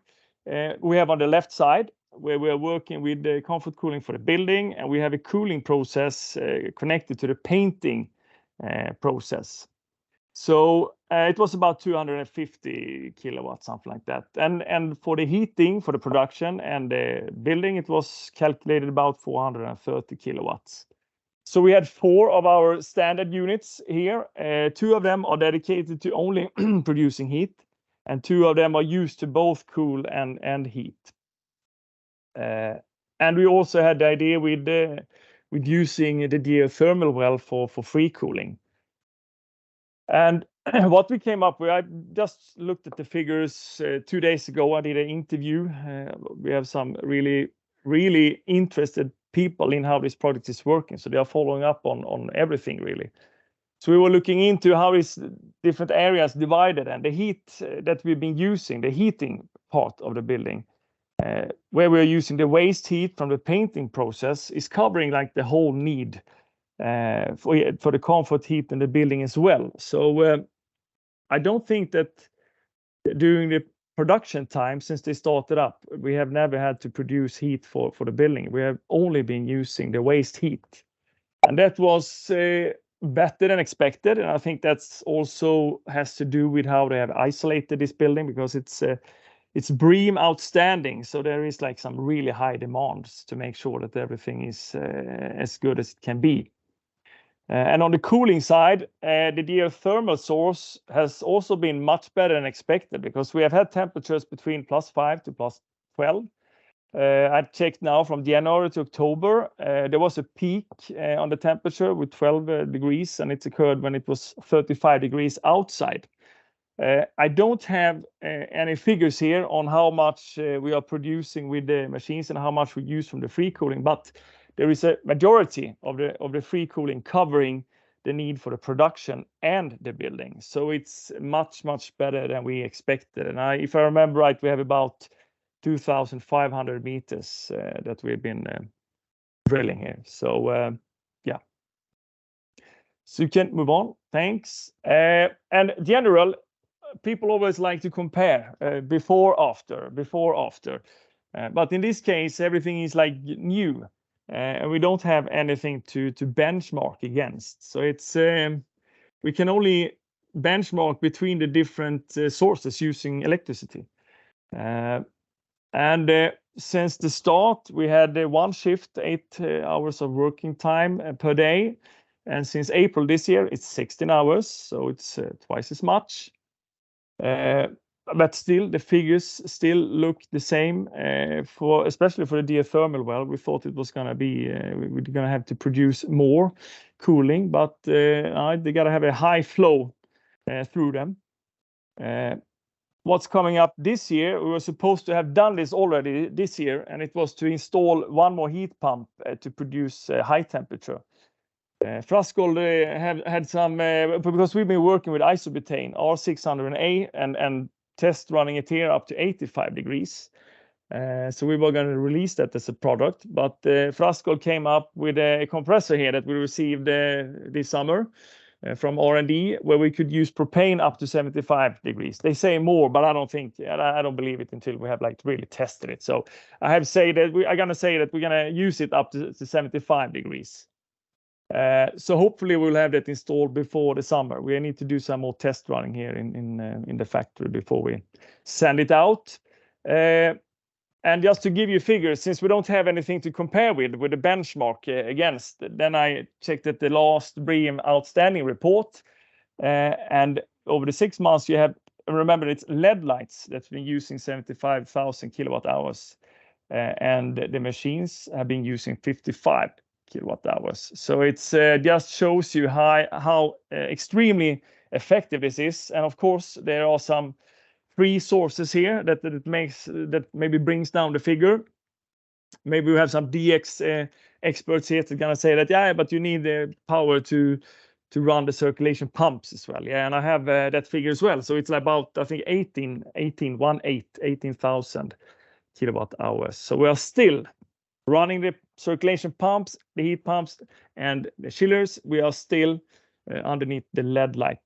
we have on the left side, where we are working with the comfort cooling for the building, and we have a cooling process connected to the painting process. So it was about 250 kilowatts, something like that. And for the heating, for the production and the building, it was calculated about 430 kilowatts. So we had 4 of our standard units here. 2 of them are dedicated to only producing heat, and 2 of them are used to both cool and heat. And we also had the idea with using the geothermal well for free cooling. And what we came up with, I just looked at the figures 2 days ago. I did an interview. We have some really interested people in how this product is working, so they are following up on everything really. So we were looking into how is different areas divided, and the heat that we've been using, the heating part of the building, where we're using the waste heat from the painting process, is covering like the whole need for the comfort heat in the building as well. So I don't think that during the production time, since they started up, we have never had to produce heat for the building. We have only been using the waste heat, and that was better than expected. And I think that's also has to do with how they have isolated this building, because it's BREEAM outstanding. So there is like some really high demands to make sure that everything is as good as it can be. And on the cooling side, the geothermal source has also been much better than expected, because we have had temperatures between +5 to +12. I checked now from January to October. There was a peak on the temperature with 12 degrees, and it occurred when it was 35 degrees outside. I don't have any figures here on how much we are producing with the machines and how much we use from the free cooling, but there is a majority of the free cooling covering the need for the production and the building. So it's much better than we expected. And if I remember right, we have about 2,500 meters that we've been drilling here. So yeah. So you can move on. Thanks. And general, people always like to compare before, after. But in this case, everything is like new. And we don't have anything to benchmark against. So it's we can only benchmark between the different sources using electricity. And since the start, we had 1 shift, 8 hours of working time per day. And since April this year, it's 16 hours. So it's twice as much. But still, the figures still look the same, especially for the geothermal well. We thought it was going to be, we're going to have to produce more cooling, but they got to have a high flow through them. What's coming up this year, we were supposed to have done this already this year, and it was to install 1 more heat pump to produce high temperature. Frascold have had some, because we've been working with isobutane R600A and test running it here up to 85 degrees. So we were going to release that as a product, but Frascold came up with a compressor here that we received this summer from R&D, where we could use propane up to 75 degrees. They say more, but I don't believe it until we have like really tested it. So I have said that I'm going to say that we're going to use it up to 75 degrees. So hopefully we'll have that installed before the summer. We need to do some more test running here in the factory before we send it out. And just to give you figures, since we don't have anything to compare with the benchmark against, then I checked at the last BREEAM Outstanding report. And over the 6 months, you have, remember, it's LED lights that's been using 75,000 kilowatt hours. And the machines have been using 55 kilowatt hours. So it's just shows you how extremely effective this is. And of course, there are some free sources here that maybe brings down the figure. Maybe we have some DX experts here that are going to say that, yeah, but you need the power to run the circulation pumps as well. Yeah, and I have that figure as well. So it's about, I think, 18,000 kilowatt hours. So we are still running the circulation pumps, the heat pumps, and the chillers. We are still underneath the LED light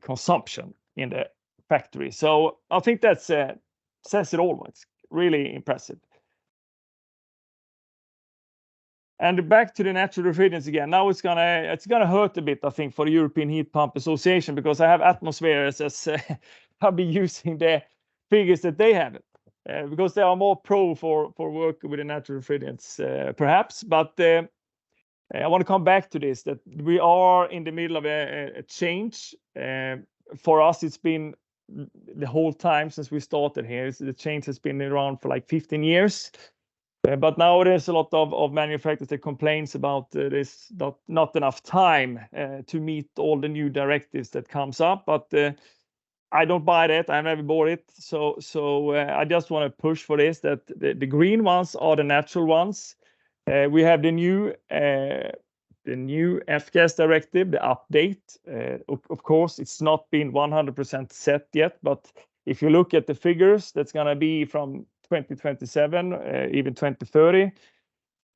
consumption in the factory. So I think that says it all. It's really impressive. And back to the natural refrigerants again. Now it's gonna hurt a bit, I think, for the European Heat Pump Association, because I have atmospheres as I'll be using the figures that they have, because they are more pro for working with the natural refrigerants, perhaps. But I want to come back to this, that we are in the middle of a change. For us, it's been the whole time since we started here. The change has been around for like 15 years. But now there's a lot of manufacturers that complains about this not enough time to meet all the new directives that comes up. But I don't buy that. I never bought it. So I just want to push for this, that the green ones are the natural ones. We have the new F-gas directive, the update. Of course, it's not been 100% set yet, but if you look at the figures, that's going to be from 2027, even 2030.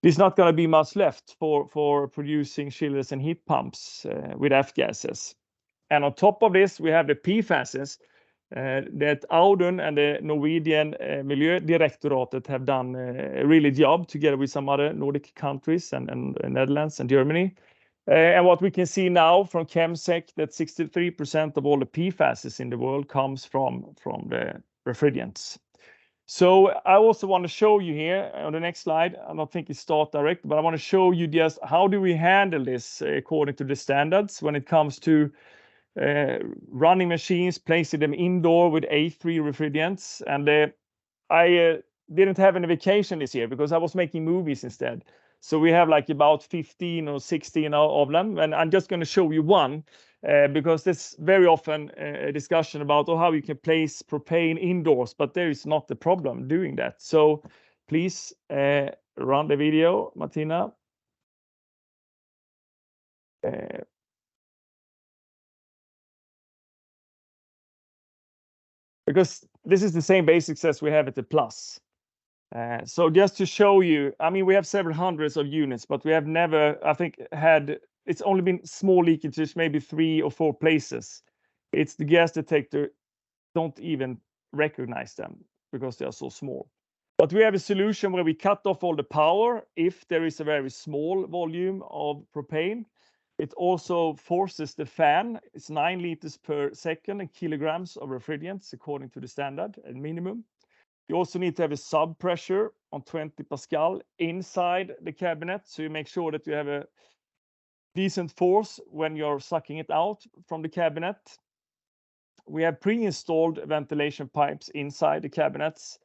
There's not going to be much left for producing chillers and heat pumps with F-gases. And on top of this, we have the PFASs that Audun and the Norwegian Miljödirektoratet have done a really job together with some other Nordic countries and Netherlands and Germany. And what we can see now from Chemsec, that 63% of all the PFASs in the world comes from the refrigerants. So I also want to show you here on the next slide. I don't think it starts direct, but I want to show you just how do we handle this according to the standards when it comes to running machines, placing them indoor with A3 refrigerants. And I didn't have any vacation this year because I was making movies instead. So we have like about 15 or 16 of them. And I'm just going to show you one because there's very often a discussion about how you can place propane indoors, but there is not the problem doing that. So please run the video, Martina. Because this is the same basics as we have at the Plus. So just to show you, I mean, we have several hundreds of units, but we have never, I think, it's only been small leakages, maybe 3 or 4 places. It's the gas detector, don't even recognize them because they are so small. But we have a solution where we cut off all the power if there is a very small volume of propane. It also forces the fan. It's 9 liters per second and kilograms of refrigerants according to the standard and minimum. You also need to have a sub pressure on 20 Pascal inside the cabinet. So you make sure that you have a decent force when you're sucking it out from the cabinet. We have pre-installed ventilation pipes inside the cabinets.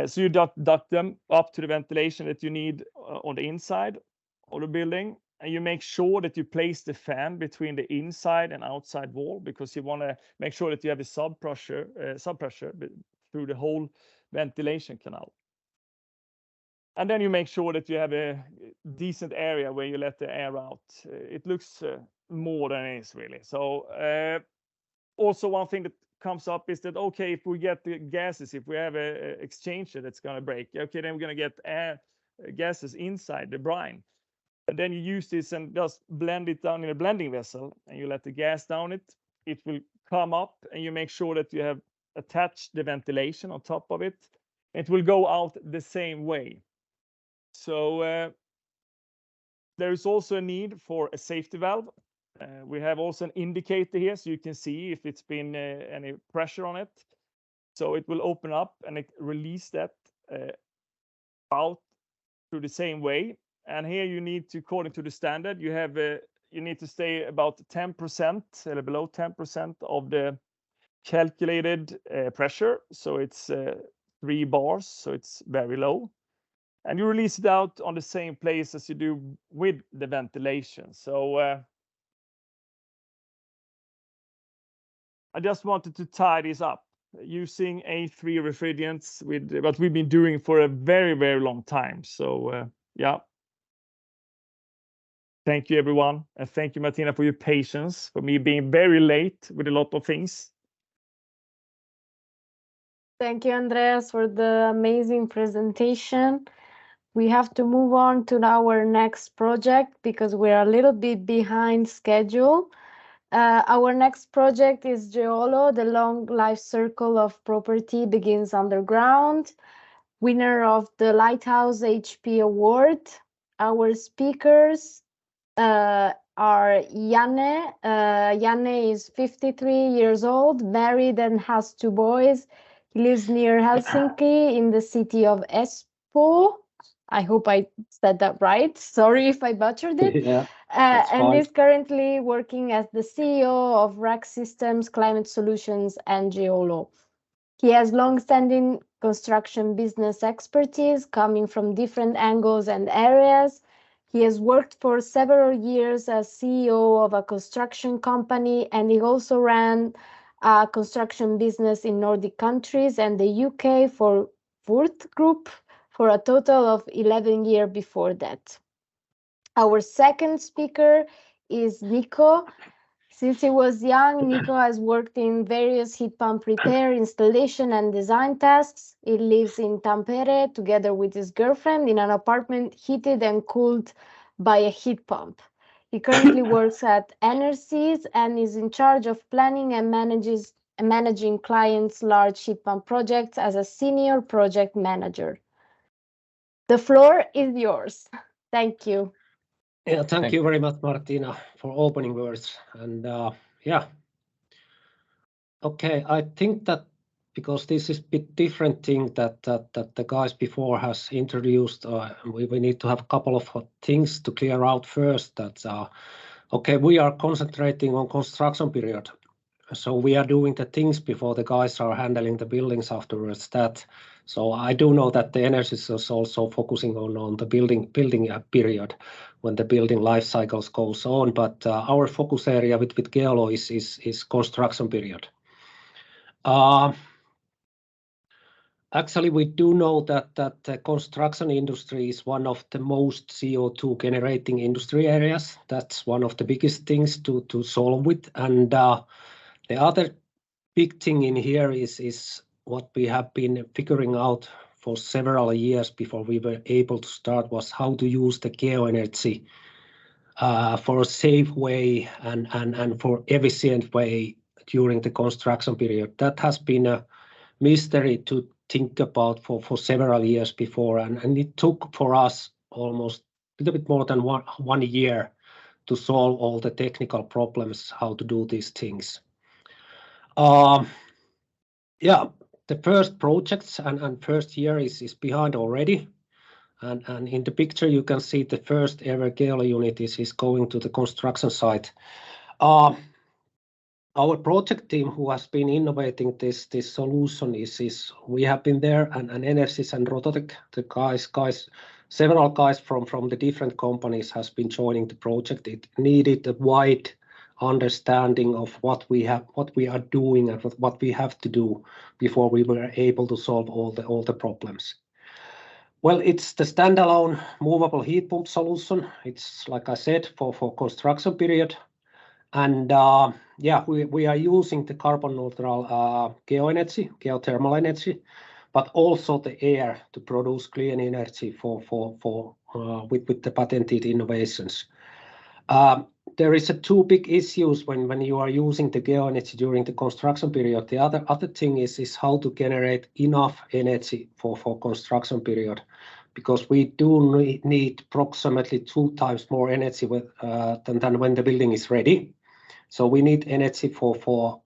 So you duct them up to the ventilation that you need on the inside of the building. And you make sure that you place the fan between the inside and outside wall, because you want to make sure that you have a sub pressure through the whole ventilation canal. And then you make sure that you have a decent area where you let the air out. It looks more than it is really. So also one thing that comes up is that, okay, if we get the gases, if we have a exchanger that's going to break, okay, then we're going to get air gases inside the brine. And then you use this and just blend it down in a blending vessel, and you let the gas down it. It will come up, and you make sure that you have attached the ventilation on top of it. It will go out the same way. So there is also a need for a safety valve. We have also an indicator here, so you can see if it's been any pressure on it. So it will open up and it release that out through the same way. And here you need to, according to the standard, you have you need to stay about 10% or below 10% of the calculated pressure. So it's 3 bars, so it's very low. And you release it out on the same place as you do with the ventilation. So I just wanted to tie this up using A3 refrigerants with what we've been doing for a very, very long time. So yeah. Thank you, everyone. And thank you, Martina, for your patience, for me being very late with a lot of things. Thank you, Andreas, for the amazing presentation. We have to move on to our next project because we're a little bit behind schedule. Our next project is GEOLO, the long life cycle of property begins underground, winner of the Lighthouse HP Award. Our speakers are Janne. Janne is 53 years old, married and has 2 boys. He lives near Helsinki in the city of Espoo. I hope I said that right. Sorry if I butchered it. Yeah, and is currently working as the CEO of Rack Systems, Climate Solutions, and GEOLO. He has long-standing construction business expertise coming from different angles and areas. He has worked for several years as CEO of a construction company, and he also ran a construction business in Nordic countries and the UK for Würth Group for a total of 11 years before that. Our second speaker is Nico. Since he was young, Nico has worked in various heat pump repair, installation, and design tasks. He lives in Tampere together with his girlfriend in an apartment heated and cooled by a heat pump. He currently works at Enersys and is in charge of planning and managing clients' large heat pump projects as a senior project manager. The floor is yours. Thank you. Yeah, thank you very much, Martina, for opening words. And yeah, okay, I think that because this is a bit different thing that the guys before has introduced, we need to have a couple of things to clear out first. That okay, we are concentrating on construction period, so we are doing the things before the guys are handling the buildings afterwards. So I do know that the Enersys is also focusing on the building period when the building life cycles goes on, but our focus area with GEOLO is construction period. Actually, we do know that the construction industry is one of the most CO2 generating industry areas. That's one of the biggest things to solve with. And the other big thing in here is what we have been figuring out for several years before we were able to start was how to use the geoenergy for a safe way and for efficient way during the construction period. That has been a mystery to think about for several years before, and it took for us almost a little bit more than one year to solve all the technical problems, how to do these things. Yeah, the first projects and first year is behind already. And in the picture, you can see the first ever GEOLO unit is going to the construction site. Our project team who has been innovating this solution is we have been there, and Enersys and Rototec, the guys, several guys from the different companies has been joining the project. It needed a wide understanding of what we are doing and what we have to do before we were able to solve all the problems. Well, it's the standalone movable heat pump solution. It's like I said for construction period. And yeah, we are using the carbon neutral geoenergy, geothermal energy, but also the air to produce clean energy with the patented innovations. There is two big issues when you are using the geoenergy during the construction period. The other thing is how to generate enough energy for construction period, because we do need approximately 2 times more energy than when the building is ready. So we need energy for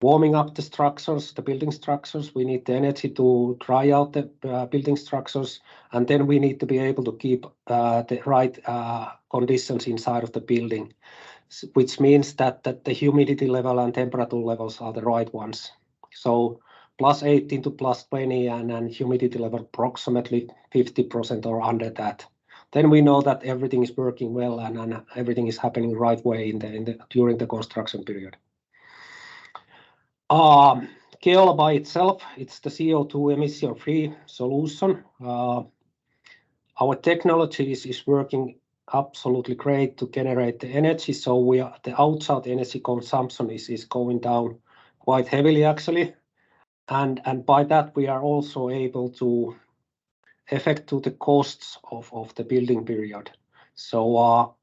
warming up the structures, the building structures. We need the energy to dry out the building structures, and then we need to be able to keep the right conditions inside of the building, which means that the humidity level and temperature levels are the right ones. So +18 to +20 and humidity level approximately 50% or under that. Then we know that everything is working well and everything is happening the right way during the construction period. GEOLO by itself, it's the CO2 emission-free solution. Our technology is working absolutely great to generate the energy. So the outside energy consumption is going down quite heavily actually. And by that we are also able to affect to the costs of the building period. So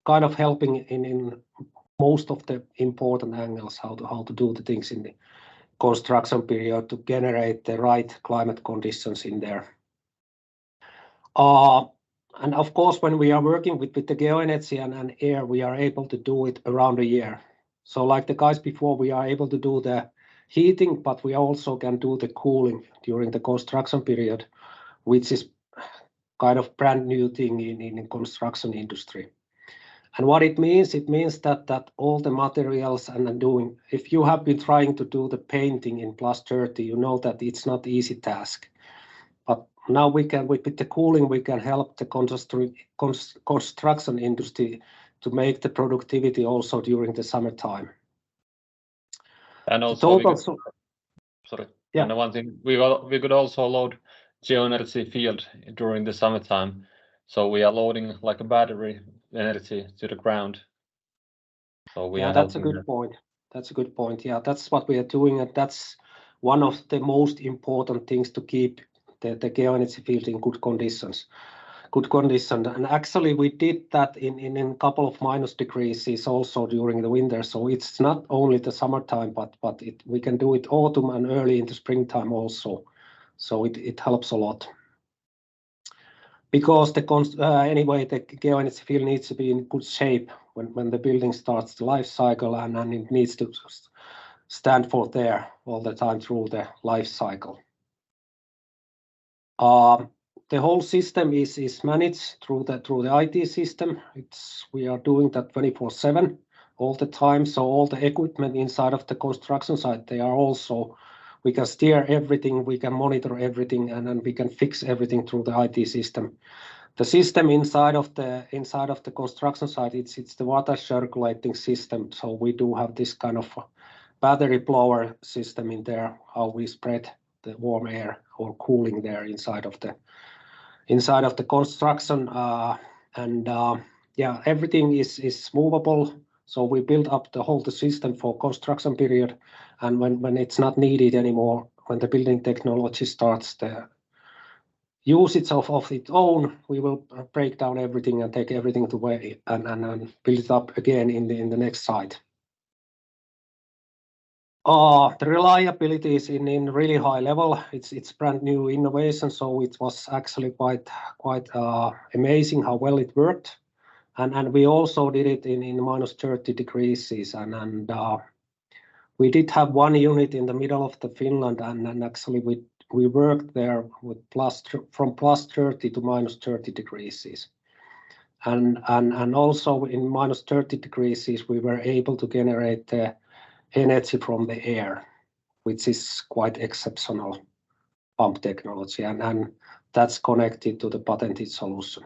kind of helping in most of the important angles how to do the things in the construction period to generate the right climate conditions in there. And of course, when we are working with the geoenergy and air, we are able to do it around a year. So like the guys before, we are able to do the heating, but we also can do the cooling during the construction period, which is kind of brand new thing in construction industry. And what it means that all the materials if you have been trying to do the painting in +30, you know that it's not easy task. But now with the cooling, we can help the construction industry to make the productivity also during the summertime. And also, Yeah. And one thing, we could also load geoenergy field during the summertime. So we are loading like a battery energy to the ground. So that's a good point. That's a good point. Yeah, that's what we are doing, and that's one of the most important things to keep the geoenergy field in good conditions. And actually, we did that in a couple of minus degrees also during the winter. So it's not only the summertime, but we can do it autumn and early in the springtime also. So it helps a lot. Because anyway, the geoenergy field needs to be in good shape when the building starts the life cycle, and it needs to stand for there all the time through the life cycle. The whole system is managed through the IT system. We are doing that 24/7 all the time. So all the equipment inside of the construction site, we can steer everything, we can monitor everything, and then we can fix everything through the IT system. The system inside of the construction site, it's the water circulating system. So we do have this kind of battery blower system in there, how we spread the warm air or cooling there inside of the construction. Yeah, everything is movable. So we build up the whole system for construction period, and when it's not needed anymore, when the building technology starts the usage of its own, we will break down everything and take everything away and build it up again in the next site. The reliability is in really high level. It's brand new innovation, so it was actually quite amazing how well it worked. And we also did it in -30 degrees, and we did have one unit in the middle of the Finland, and actually we worked there with from +30 to -30 degrees. And also in -30 degrees, we were able to generate the energy from the air, which is quite exceptional pump technology, and that's connected to the patented solution.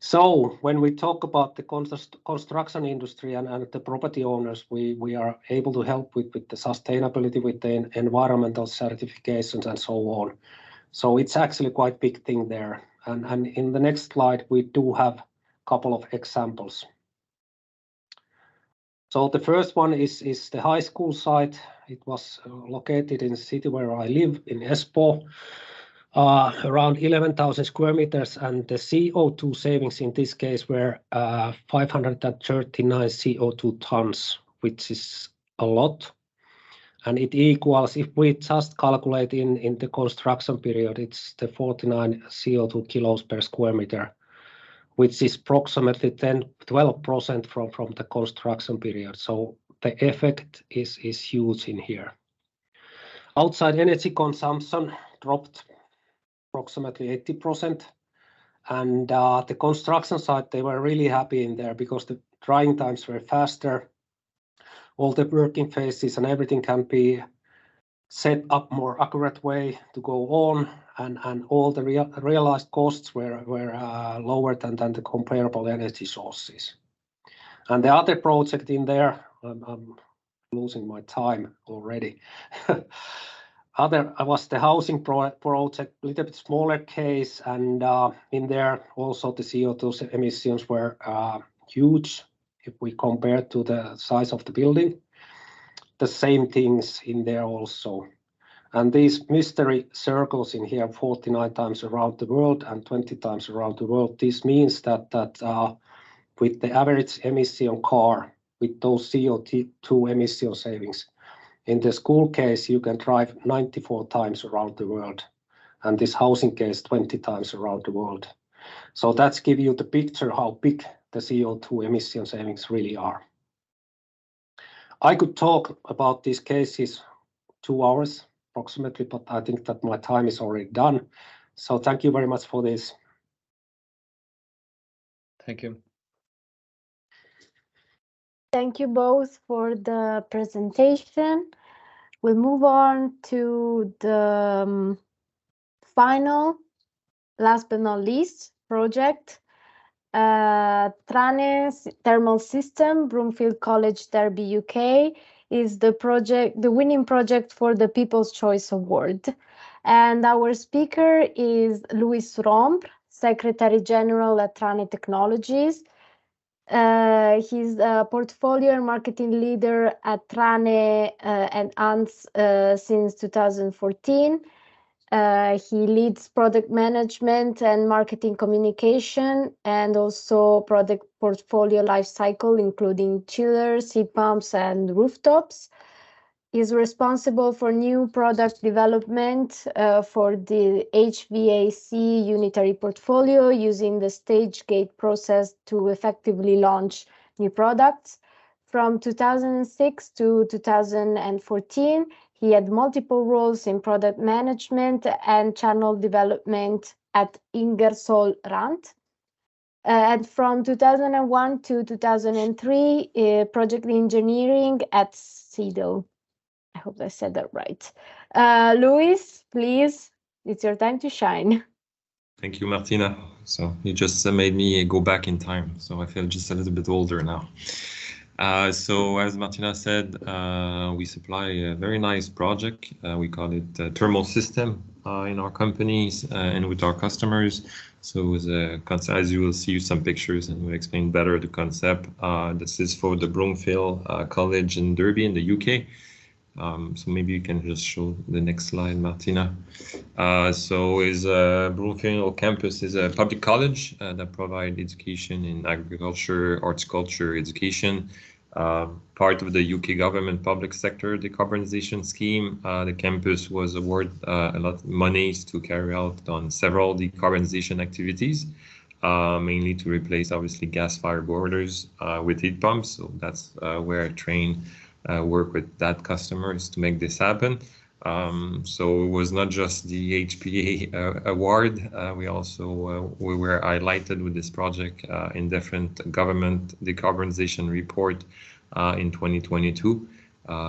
So when we talk about the construction industry and the property owners, we are able to help with the sustainability, with the environmental certifications and so on. So it's actually quite big thing there. And in the next slide, we do have a couple of examples. So the first one is the high school site. It was located in the city where I live, in Espoo, around 11,000 square meters, and the CO2 savings in this case were 539 CO2 tons, which is a lot. And it equals, if we just calculate in the construction period, it's the 49 CO2 kilos per square meter, which is approximately 12% from the construction period. So the effect is huge in here. Outside energy consumption dropped approximately 80%. And the construction site, they were really happy in there because the drying times were faster. All the working phases and everything can be set up more accurate way to go on, and all the realized costs were lower than the comparable energy sources. And the other project in there, I'm losing my time already. Other was the housing project, a little bit smaller case, and in there also the CO2 emissions were huge if we compare to the size of the building. The same things in there also. And these mystery circles in here, 49 times around the world and 20 times around the world, this means that with the average emission car, with those CO2 emission savings, in the school case, you can drive 94 times around the world, and this housing case, 20 times around the world. So that's give you the picture how big the CO2 emission savings really are. I could talk about these cases 2 hours approximately, but I think that my time is already done. So thank you very much for this. Thank you. Thank you both for the presentation. We'll move on to the final, last but not least, project. Trane Thermal System, Broomfield College, Derby, UK, is the winning project for the People's Choice Award. And our speaker is Louis Rombre, Secretary General at Trane Technologies. He's a portfolio and marketing leader at Trane and ANS since 2014. He leads product management and marketing communication, and also product portfolio lifecycle, including chillers, heat pumps, and rooftops. He's responsible for new product development for the HVAC unitary portfolio, using the stage gate process to effectively launch new products. From 2006 to 2014, he had multiple roles in product management and channel development at Ingersoll Rand. And from 2001 to 2003, project engineering at CEDO. I hope I said that right. Louis, please, it's your time to shine. Thank you, Martina. So you just made me go back in time. So I feel just a little bit older now. So as Martina said, we supply a very nice project. We call it Thermal System in our companies and with our customers. So it was a concept, as you will see some pictures and we'll explain better the concept. This is for the Broomfield College in Derby in the UK. So maybe you can just show the next slide, Martina. So Broomfield campus is a public college that provides education in agriculture, horticulture, education. Part of the UK government public sector decarbonization scheme. The campus was awarded a lot of monies to carry out on several decarbonization activities, mainly to replace obviously gas-fired boilers with heat pumps. So that's where Trane work with that customers to make this happen. So it was not just the EHPA award. We were highlighted with this project in different government decarbonization report in 2022.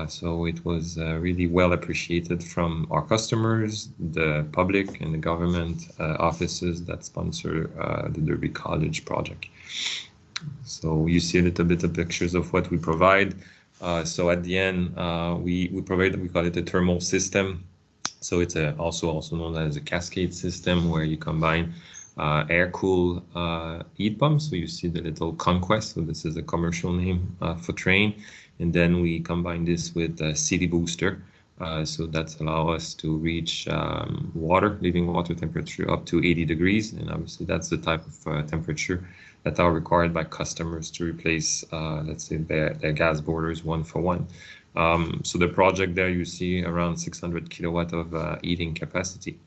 So it was really well appreciated from our customers, the public and the government offices that sponsor the Derby College project. So you see a little bit of pictures of what we provide. So at the end, we provide, we call it a thermal system. So it's also known as a cascade system, where you combine air-cooled heat pumps. So you see the little Conquest. So this is a commercial name for Trane. And then we combine this with a city booster. So that's allow us to reach living water temperature up to 80 degrees. And obviously that's the type of temperature that are required by customers to replace, let's say, their gas boilers one for one. So the project there, you see around 600 kilowatt of heating capacity.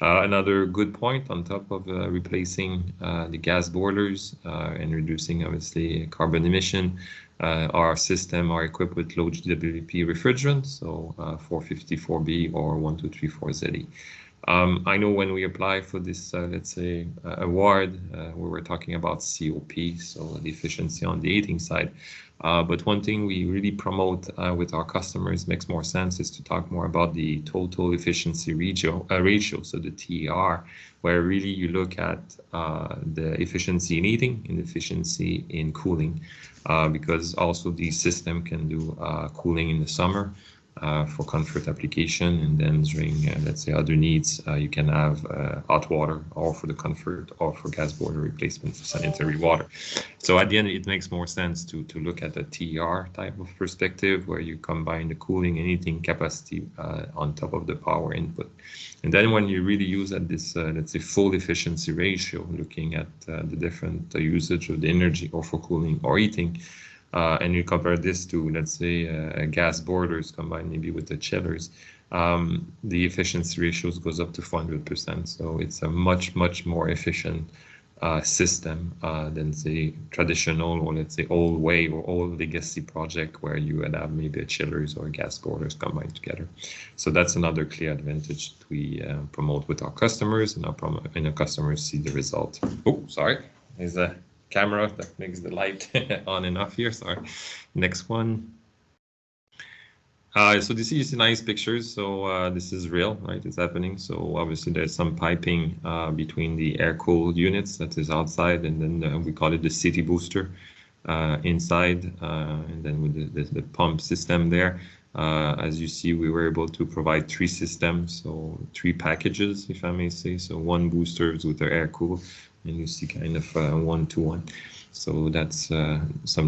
Another good point on top of replacing the gas boilers and reducing, obviously, carbon emission, our system are equipped with low GWP refrigerants, so 454B or 1234ZE. I know when we apply for this, let's say, award, we were talking about COP, so the efficiency on the heating side. But one thing we really promote with our customers makes more sense is to talk more about the total efficiency ratio, so the TER, where really you look at the efficiency in heating and efficiency in cooling, because also the system can do cooling in the summer for comfort application, and then during, let's say, other needs, you can have hot water, or for the comfort, or for gas boiler replacement for sanitary water. So at the end, it makes more sense to look at the TER type of perspective, where you combine the cooling and heating capacity on top of the power input. And then when you really use at this, let's say, full efficiency ratio, looking at the different usage of the energy, or for cooling or heating, and you compare this to, let's say, gas boilers combined maybe with the chillers, the efficiency ratios goes up to 400%. So it's a much, much more efficient system than the traditional, or let's say, old way or old legacy project where you would have maybe a chillers or gas boilers combined together. So that's another clear advantage that we promote with our customers, and our customers see the result. Oh, sorry, there's a camera that makes the light on and off here. Sorry. Next one. So this is nice pictures. So this is real, right? It's happening. So obviously there's some piping between the air-cooled units that is outside, and then we call it the city booster inside, and then with the pump system there. As you see, we were able to provide 3 systems, so 3 packages, if I may say. So 1 boosters with the air cool, and you see kind of 1-to-1. So that's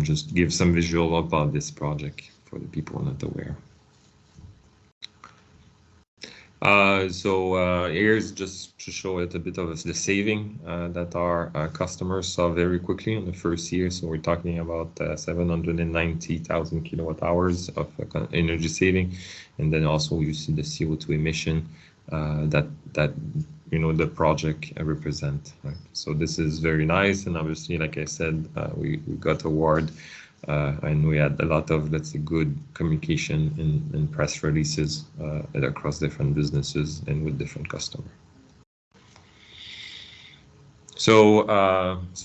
just give some visual about this project for the people not aware. Here's just to show it a bit of the saving that our customers saw very quickly in the first year. So we're talking about 790,000 kilowatt hours of energy saving, and then also you see the CO2 emission that the project represent. Right? So this is very nice, and obviously, like I said, we got award. And we had a lot of, let's say, good communication and press releases across different businesses and with different customers. So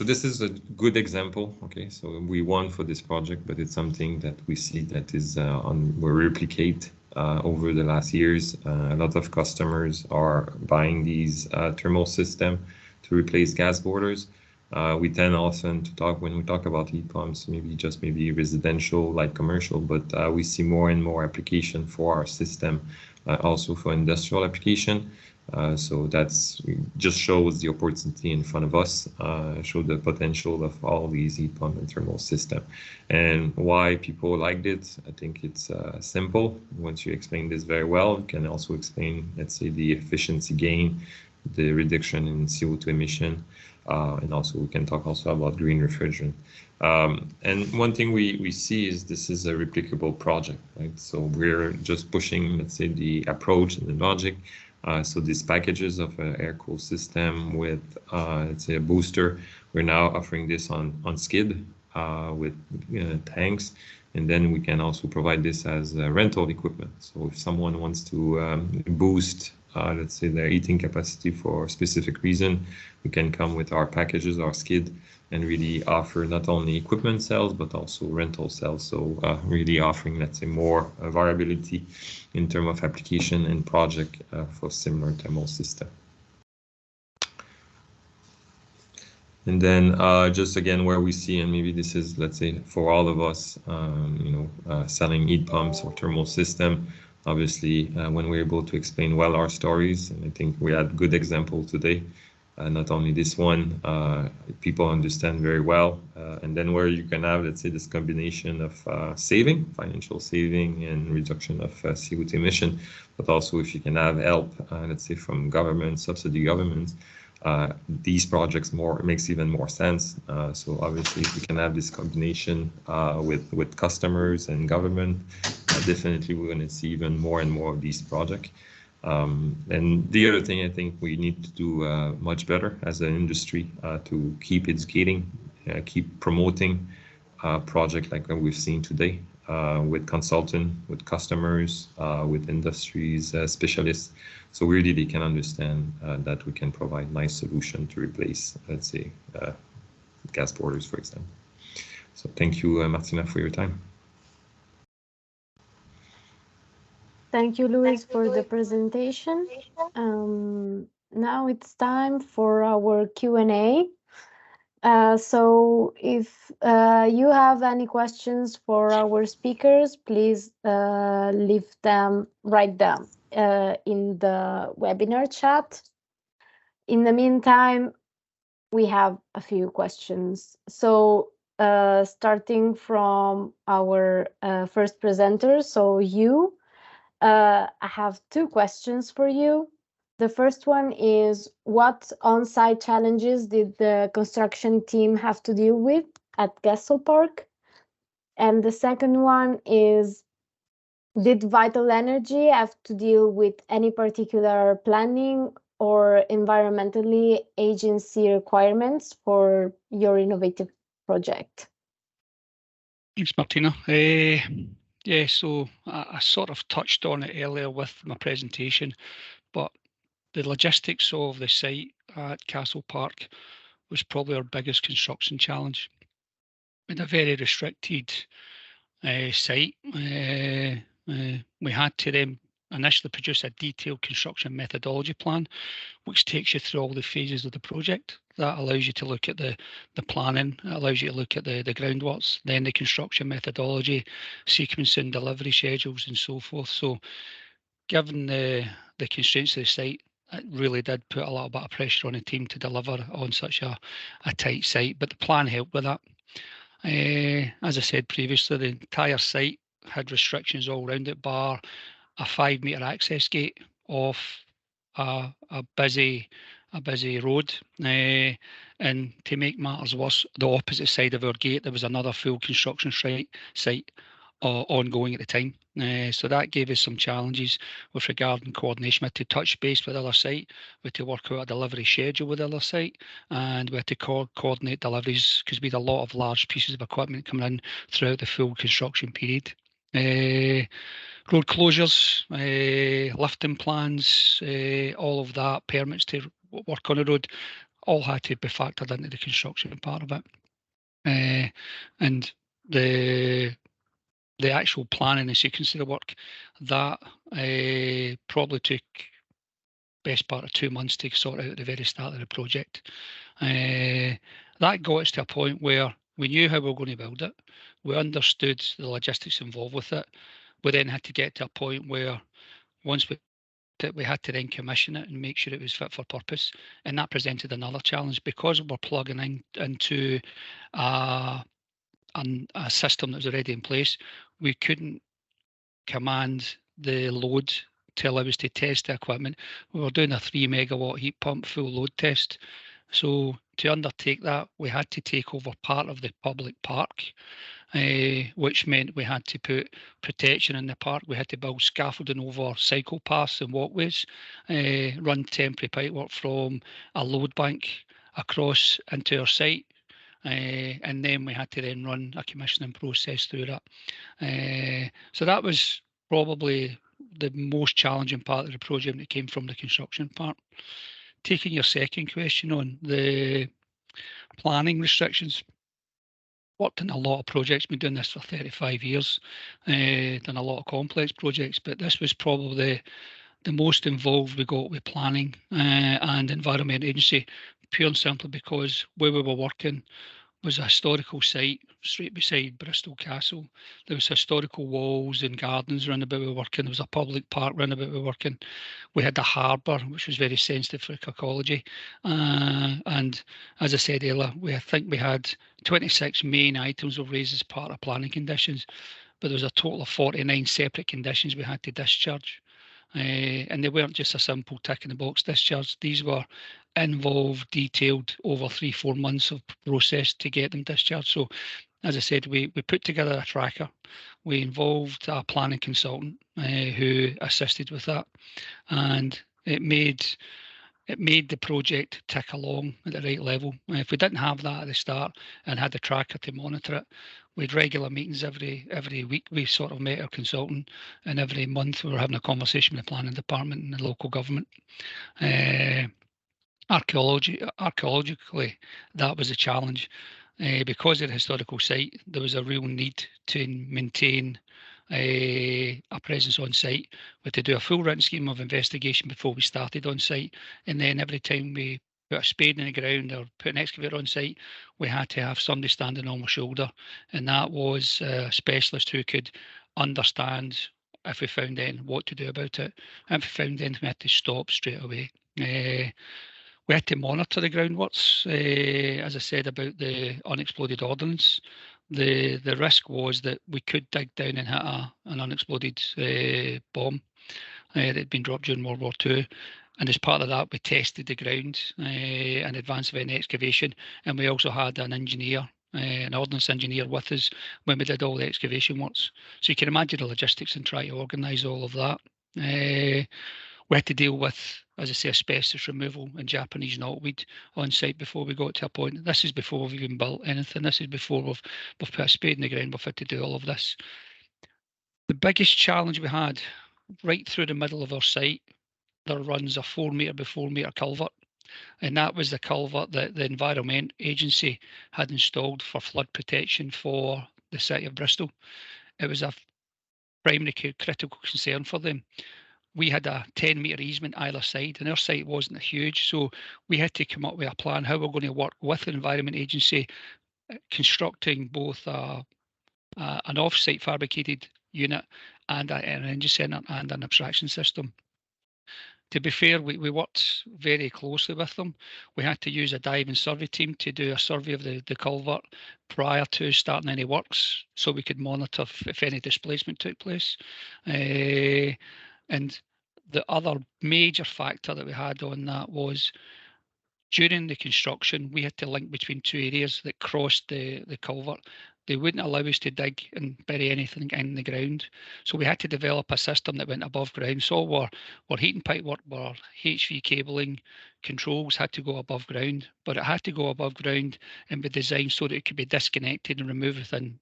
this is a good example. Okay, so we won for this project, but it's something that we see that is we replicate over the last years. A lot of customers are buying these thermal system to replace gas boilers. We tend often to talk, when we talk about heat pumps, maybe residential, like commercial, but we see more and more application for our system, also for industrial application. So that's just shows the opportunity in front of us, show the potential of all these heat pump and thermal system, and why people liked it. I think it's simple. Once you explain this very well, you can also explain, let's say, the efficiency gain, the reduction in CO2 emission. And also we can talk also about green refrigerant. And one thing we see is this is a replicable project, right? So we're just pushing, let's say, the approach and the logic. So these packages of an air-cooled system with, let's say, a booster, we're now offering this on skid with tanks. And then we can also provide this as rental equipment. So if someone wants to boost, let's say, their heating capacity for a specific reason, we can come with our packages, our skid, and really offer not only equipment sales, but also rental sales. So really offering, let's say, more variability in terms of application and project for similar thermal system. And then just again, where we see, and maybe this is, let's say, for all of us, selling heat pumps or thermal system, obviously, when we're able to explain well our stories, and I think we had good example today, not only this one, people understand very well. And then where you can have, let's say, this combination of financial saving and reduction of CO2 emission, but also if you can have help, let's say, from government, subsidy governments, these projects makes even more sense. So obviously, if we can have this combination with customers and government, definitely we're going to see even more and more of these projects. And the other thing I think we need to do much better as an industry to keep educating, keep promoting projects like we've seen today with consultants, with customers, with industries, specialists. So really they can understand that we can provide nice solution to replace, let's say, gas boilers, for example. So thank you, Martina, for your time. Thank you, Luis, for the presentation. Now it's time for our Q&A. So if you have any questions for our speakers, please write them in the webinar chat. In the meantime, we have a few questions. So starting from our first presenter, so you, I have two questions for you. The first one is, what on-site challenges did the construction team have to deal with at Castle Park? And the second one is, did Vital Energy have to deal with any particular planning or environmentally agency requirements for your innovative project? Thanks, Martina. Yeah, so I sort of touched on it earlier with my presentation, but the logistics of the site at Castle Park was probably our biggest construction challenge. We had a very restricted site. We had to then initially produce a detailed construction methodology plan, which takes you through all the phases of the project. That allows you to look at the planning, it allows you to look at the groundworks, then the construction methodology, sequencing, delivery schedules, and so forth. So given the constraints of the site, it really did put a little bit of pressure on the team to deliver on such a tight site, but the plan helped with that. As I said previously, the entire site had restrictions all around it, bar a 5-metre access gate off a busy road. And to make matters worse, the opposite side of our gate, there was another full construction site ongoing at the time. So that gave us some challenges with regard and coordination. We had to touch base with the other site, we had to work out a delivery schedule with the other site, and we had to coordinate deliveries because we had a lot of large pieces of equipment coming in throughout the full construction period. Road closures, lifting plans, all of that, permits to work on the road, all had to be factored into the construction part of it. And the actual planning and sequence of the work, that probably took best part of 2 months to sort out at the very start of the project. That got us to a point where we knew how we were going to build it. We understood the logistics involved with it. We then had to get to a point where once we had to then commission it and make sure it was fit for purpose. And that presented another challenge because we're plugging into a system that was already in place. We couldn't command the load to allow us to test the equipment. We were doing a 3 megawatt heat pump full load test. So to undertake that, we had to take over part of the public park, which meant we had to put protection in the park. We had to build scaffolding over cycle paths and walkways, run temporary pipework from a load bank across into our site. And then we had to then run a commissioning process through that. So that was probably the most challenging part of the project when it came from the construction part. Taking your second question on the planning restrictions, worked in a lot of projects, been doing this for 35 years, done a lot of complex projects, but this was probably the most involved we got with planning and environment agency, pure and simply because where we were working was a historical site straight beside Bristol Castle. There was historical walls and gardens round about we were working. There was a public park round about we were working. We had a harbour, which was very sensitive for ecology. And as I said earlier, I think we had 26 main items were raised as part of planning conditions, but there was a total of 49 separate conditions we had to discharge. And they weren't just a simple tick in the box discharge. These were involved, detailed, over 3-4 months of process to get them discharged. So, as I said, we put together a tracker. We involved a planning consultant who assisted with that, and it made the project tick along at the right level. If we didn't have that at the start and had the tracker to monitor it, we had regular meetings every week. We sort of met our consultant, and every month we were having a conversation with the planning department and the local government. Archaeologically, that was a challenge. Because of the historical site, there was a real need to maintain a presence on site. We had to do a full written scheme of investigation before we started on site, and then every time we put a spade in the ground or put an excavator on site, we had to have somebody standing on my shoulder, and that was a specialist who could understand if we found anything, what to do about it. And if we found anything, we had to stop straight away. We had to monitor the groundworks, as I said about the unexploded ordnance. The risk was that we could dig down and hit an unexploded bomb that had been dropped during World War II. And as part of that, we tested the ground in advance of any excavation. And we also had an engineer, an ordnance engineer with us when we did all the excavation works. So you can imagine the logistics and try to organise all of that. We had to deal with, as I say, asbestos removal and Japanese knotweed on site before we got to a point. This is before we've even built anything. This is before we've put a spade in the ground. We've had to do all of this. The biggest challenge we had right through the middle of our site, there runs a 4 metre by 4 metre culvert. And that was the culvert that the Environment Agency had installed for flood protection for the city of Bristol. It was a primary critical concern for them. We had a 10 metre easement either side, and our site wasn't huge, so we had to come up with a plan how we're going to work with the Environment Agency, constructing both an off-site fabricated unit and an energy centre and an abstraction system. To be fair, we worked very closely with them. We had to use a diving survey team to do a survey of the culvert prior to starting any works, so we could monitor if any displacement took place. And the other major factor that we had on that was during the construction, we had to link between two areas that crossed the culvert. They wouldn't allow us to dig and bury anything in the ground. So we had to develop a system that went above ground. So our heating pipe work, our HV cabling controls had to go above ground, but it had to go above ground and be designed so that it could be disconnected and removed within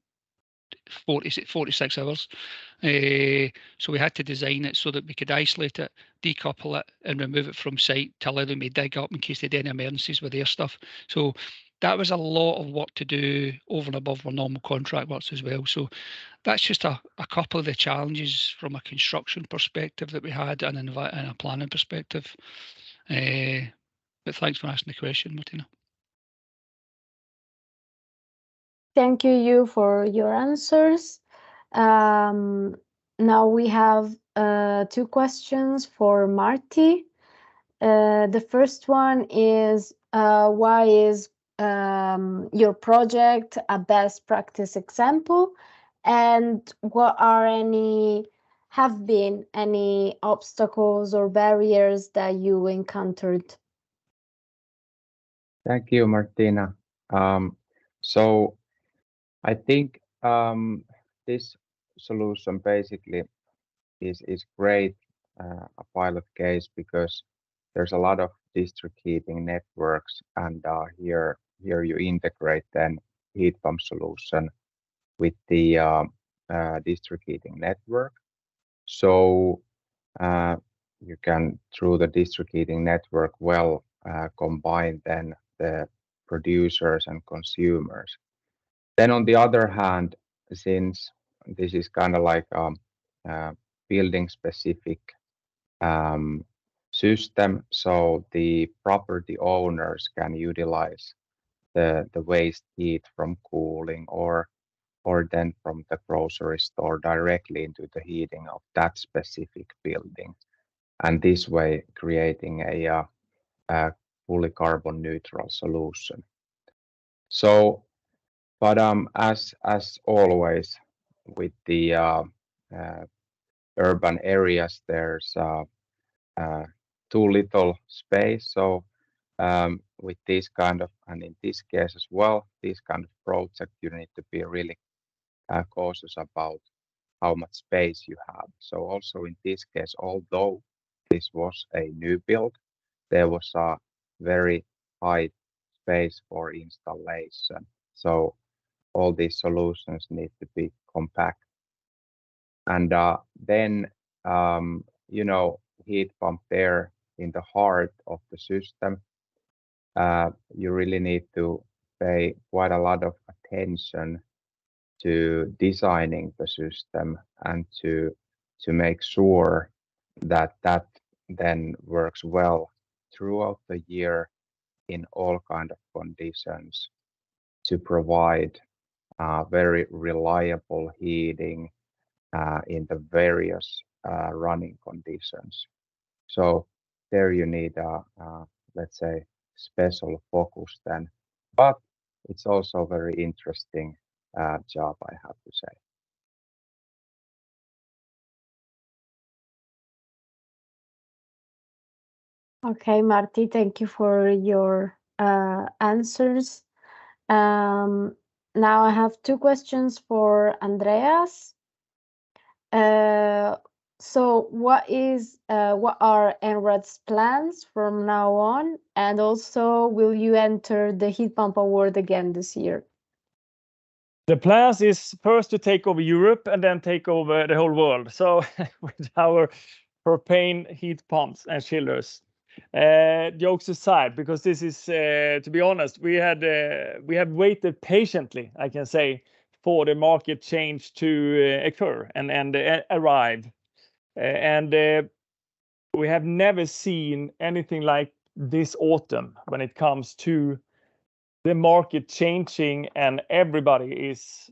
46 hours. So we had to design it so that we could isolate it, decouple it and remove it from site to allow them to dig up in case they had any emergencies with their stuff. So that was a lot of work to do over and above our normal contract works as well. So that's just a couple of the challenges from a construction perspective that we had and a planning perspective. But thanks for asking the question, Martina. Thank you for your answers. Now we have 2 questions for Marty. The first one is, why is your project a best practice example? And what have been any obstacles or barriers that you encountered? Thank you, Martina. So I think this solution basically is great, a pilot case, because there's a lot of district heating networks, and here you integrate then heat pump solution with the district heating network. So you can, through the district heating network, combine then the producers and consumers. Then on the other hand, since this is kind of like a building specific system, so the property owners can utilize the waste heat from cooling or then from the grocery store directly into the heating of that specific building, and this way creating a fully carbon neutral solution. So, but as always with the urban areas, there's too little space. So with this kind of, and in this case as well, this kind of project, you need to be really cautious about how much space you have. So also in this case, although this was a new build, there was a very high space for installation. So all these solutions need to be compact. And then, you know, heat pump there in the heart of the system, you really need to pay quite a lot of attention to designing the system and to make sure that then works well throughout the year in all kind of conditions to provide very reliable heating in the various running conditions. So there you need let's say special focus then, but it's also very interesting job, I have to say. Okay, Martti, thank you for your answers. Now I have two questions for Andreas. So what are NRAD's plans from now on? And also, will you enter the Heat Pump Award again this year? The plans is first to take over Europe and then take over the whole world. So with our propane heat pumps and chillers. Jokes aside, because this is, to be honest, we have waited patiently, I can say, for the market change to occur and arrive. And we have never seen anything like this autumn when it comes to the market changing, and everybody is,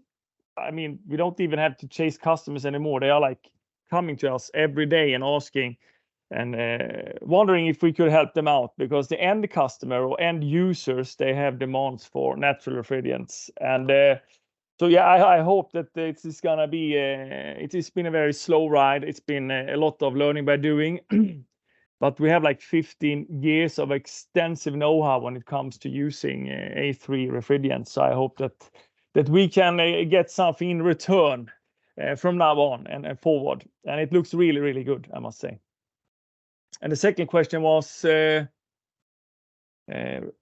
I mean, we don't even have to chase customers anymore. They are like coming to us every day and asking and wondering if we could help them out, because the end customer or end users, they have demands for natural refrigerants. And so yeah, I hope that it is gonna be it has been a very slow ride. It's been a lot of learning by doing. But we have like 15 years of extensive know-how when it comes to using A3 refrigerants. So I hope that we can get something in return from now on and forward. And it looks really, really good, I must say. And the second question was,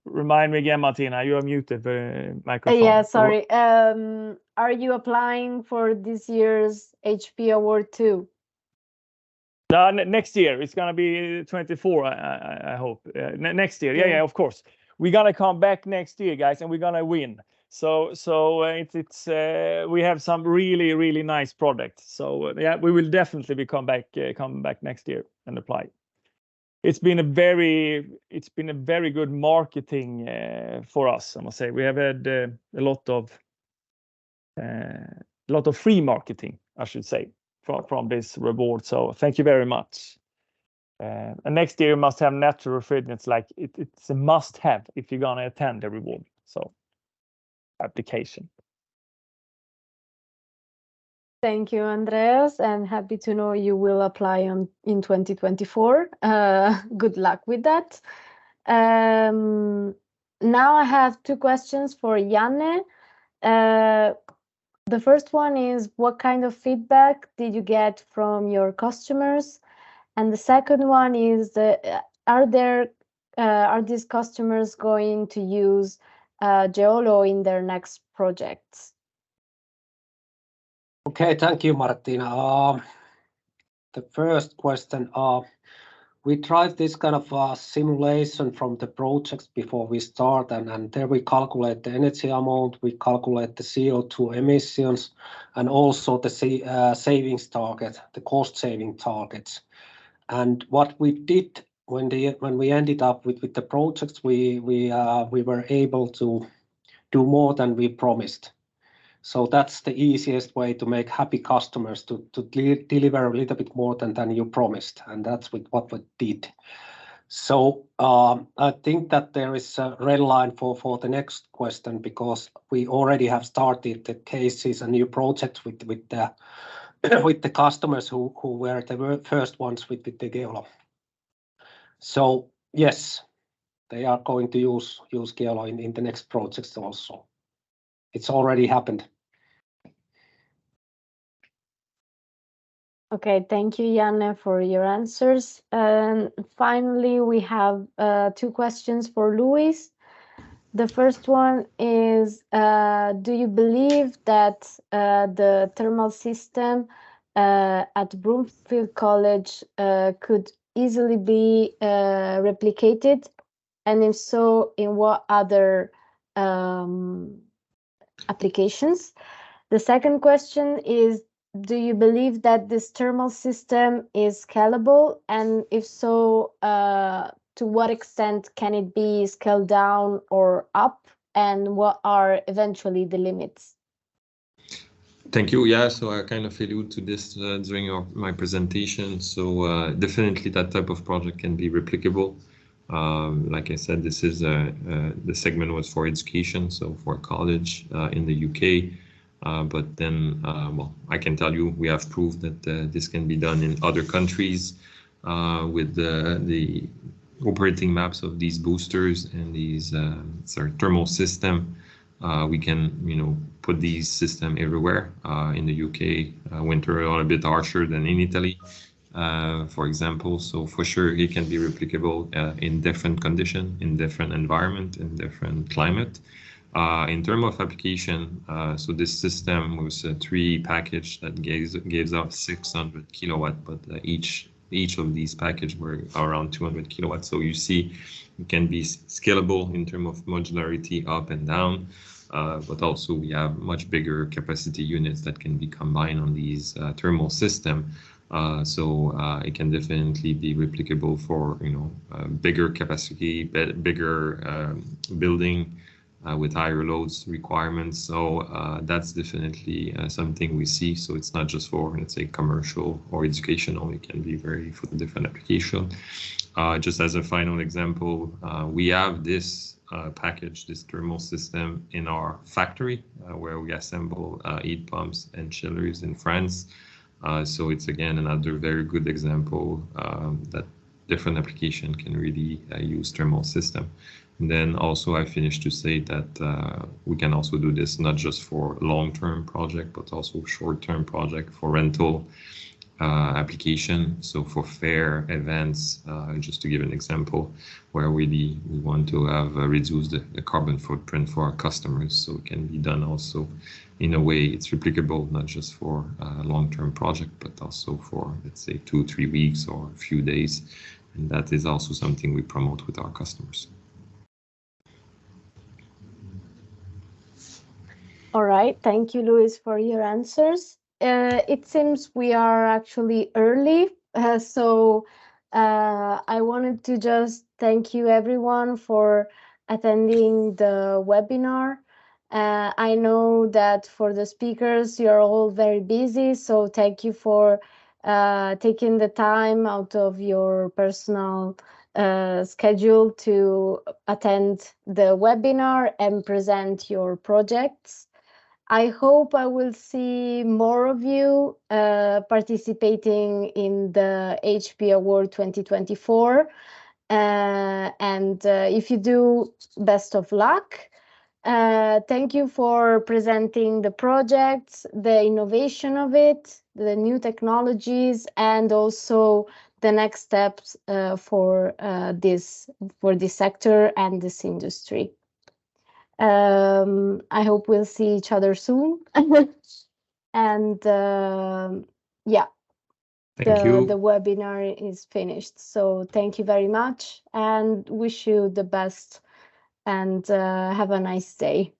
remind me again, Martina, you are muted the microphone. Yeah, sorry. Are you applying for this year's HP Award too? Next year, it's gonna be 24. I hope next year. Yeah, of course. We're gonna come back next year, guys, and we're gonna win. So it's we have some really, really nice products. So yeah, we will definitely come back next year and apply. It's been a very good marketing for us, I must say. We have had a lot of free marketing, I should say, from this reward. So thank you very much. And next year you must have natural refrigerants, like it's a must have if you're gonna attend the reward. So application. Thank you, Andreas, and happy to know you will apply in 2024. Good luck with that. Now I have two questions for Janne. The first one is, what kind of feedback did you get from your customers? And the second one is, are these customers going to use GEOLO in their next projects? Okay, thank you, Martina. The first question, we tried this kind of simulation from the projects before we start, and there we calculate the energy amount, we calculate the CO2 emissions, and also the savings target, the cost saving targets. And what we did when we ended up with the projects, we were able to do more than we promised. So that's the easiest way to make happy customers, to deliver a little bit more than you promised, and that's what we did. So I think that there is a red line for the next question, because we already have started the cases and new projects with the customers who were the first ones with the GEOLO. So yes, they are going to use GEOLO in the next projects also. It's already happened. Okay, thank you, Janne, for your answers. And finally, we have 2 questions for Louis. The first one is, do you believe that the thermal system at Broomfield College could easily be replicated? And if so, in what other applications? The second question is, do you believe that this thermal system is scalable? And if so, to what extent can it be scaled down or up? And what are eventually the limits? Thank you. Yeah, so I kind of alluded to this during my presentation. So definitely that type of project can be replicable. Like I said, this is the segment was for education, so for college in the UK. But then, well, I can tell you we have proved that this can be done in other countries with the operating maps of these boosters and these thermal system. We can, put these system everywhere. In the UK, winter a little bit harsher than in Italy, for example. So for sure, it can be replicable in different condition, in different environment, in different climate. In terms of application, so this system was a 3 package that gives up 600 kilowatt, but each of these packages were around 200 kilowatts. So you see, it can be scalable in terms of modularity up and down, but also we have much bigger capacity units that can be combined on these thermal system. So it can definitely be replicable for bigger capacity, bigger building. With higher loads requirements. So that's definitely something we see. So it's not just for, let's say, commercial or educational, it can be very for the different application. Just as a final example, we have this package, this thermal system in our factory where we assemble heat pumps and chillers in France. So it's again another very good example that different application can really use thermal system. And then also I finished to say that we can also do this not just for long-term project, but also short-term project for rental application. So for fair events, just to give an example, where we want to have reduce the carbon footprint for our customers. So it can be done also in a way it's replicable, not just for a long-term project, but also for, let's say, 2-3 weeks or a few days. And that is also something we promote with our customers. All right, thank you, Louis, for your answers. It seems we are actually early, so I wanted to just thank you everyone for attending the webinar. I know that for the speakers, you're all very busy, so thank you for taking the time out of your personal schedule to attend the webinar and present your projects. I hope I will see more of you participating in the EHPA Award 2024. And if you do, best of luck. Thank you for presenting the projects, the innovation of it, the new technologies, and also the next steps for this sector and this industry. I hope we'll see each other soon. And yeah, the webinar is finished. So thank you very much and wish you the best and have a nice day.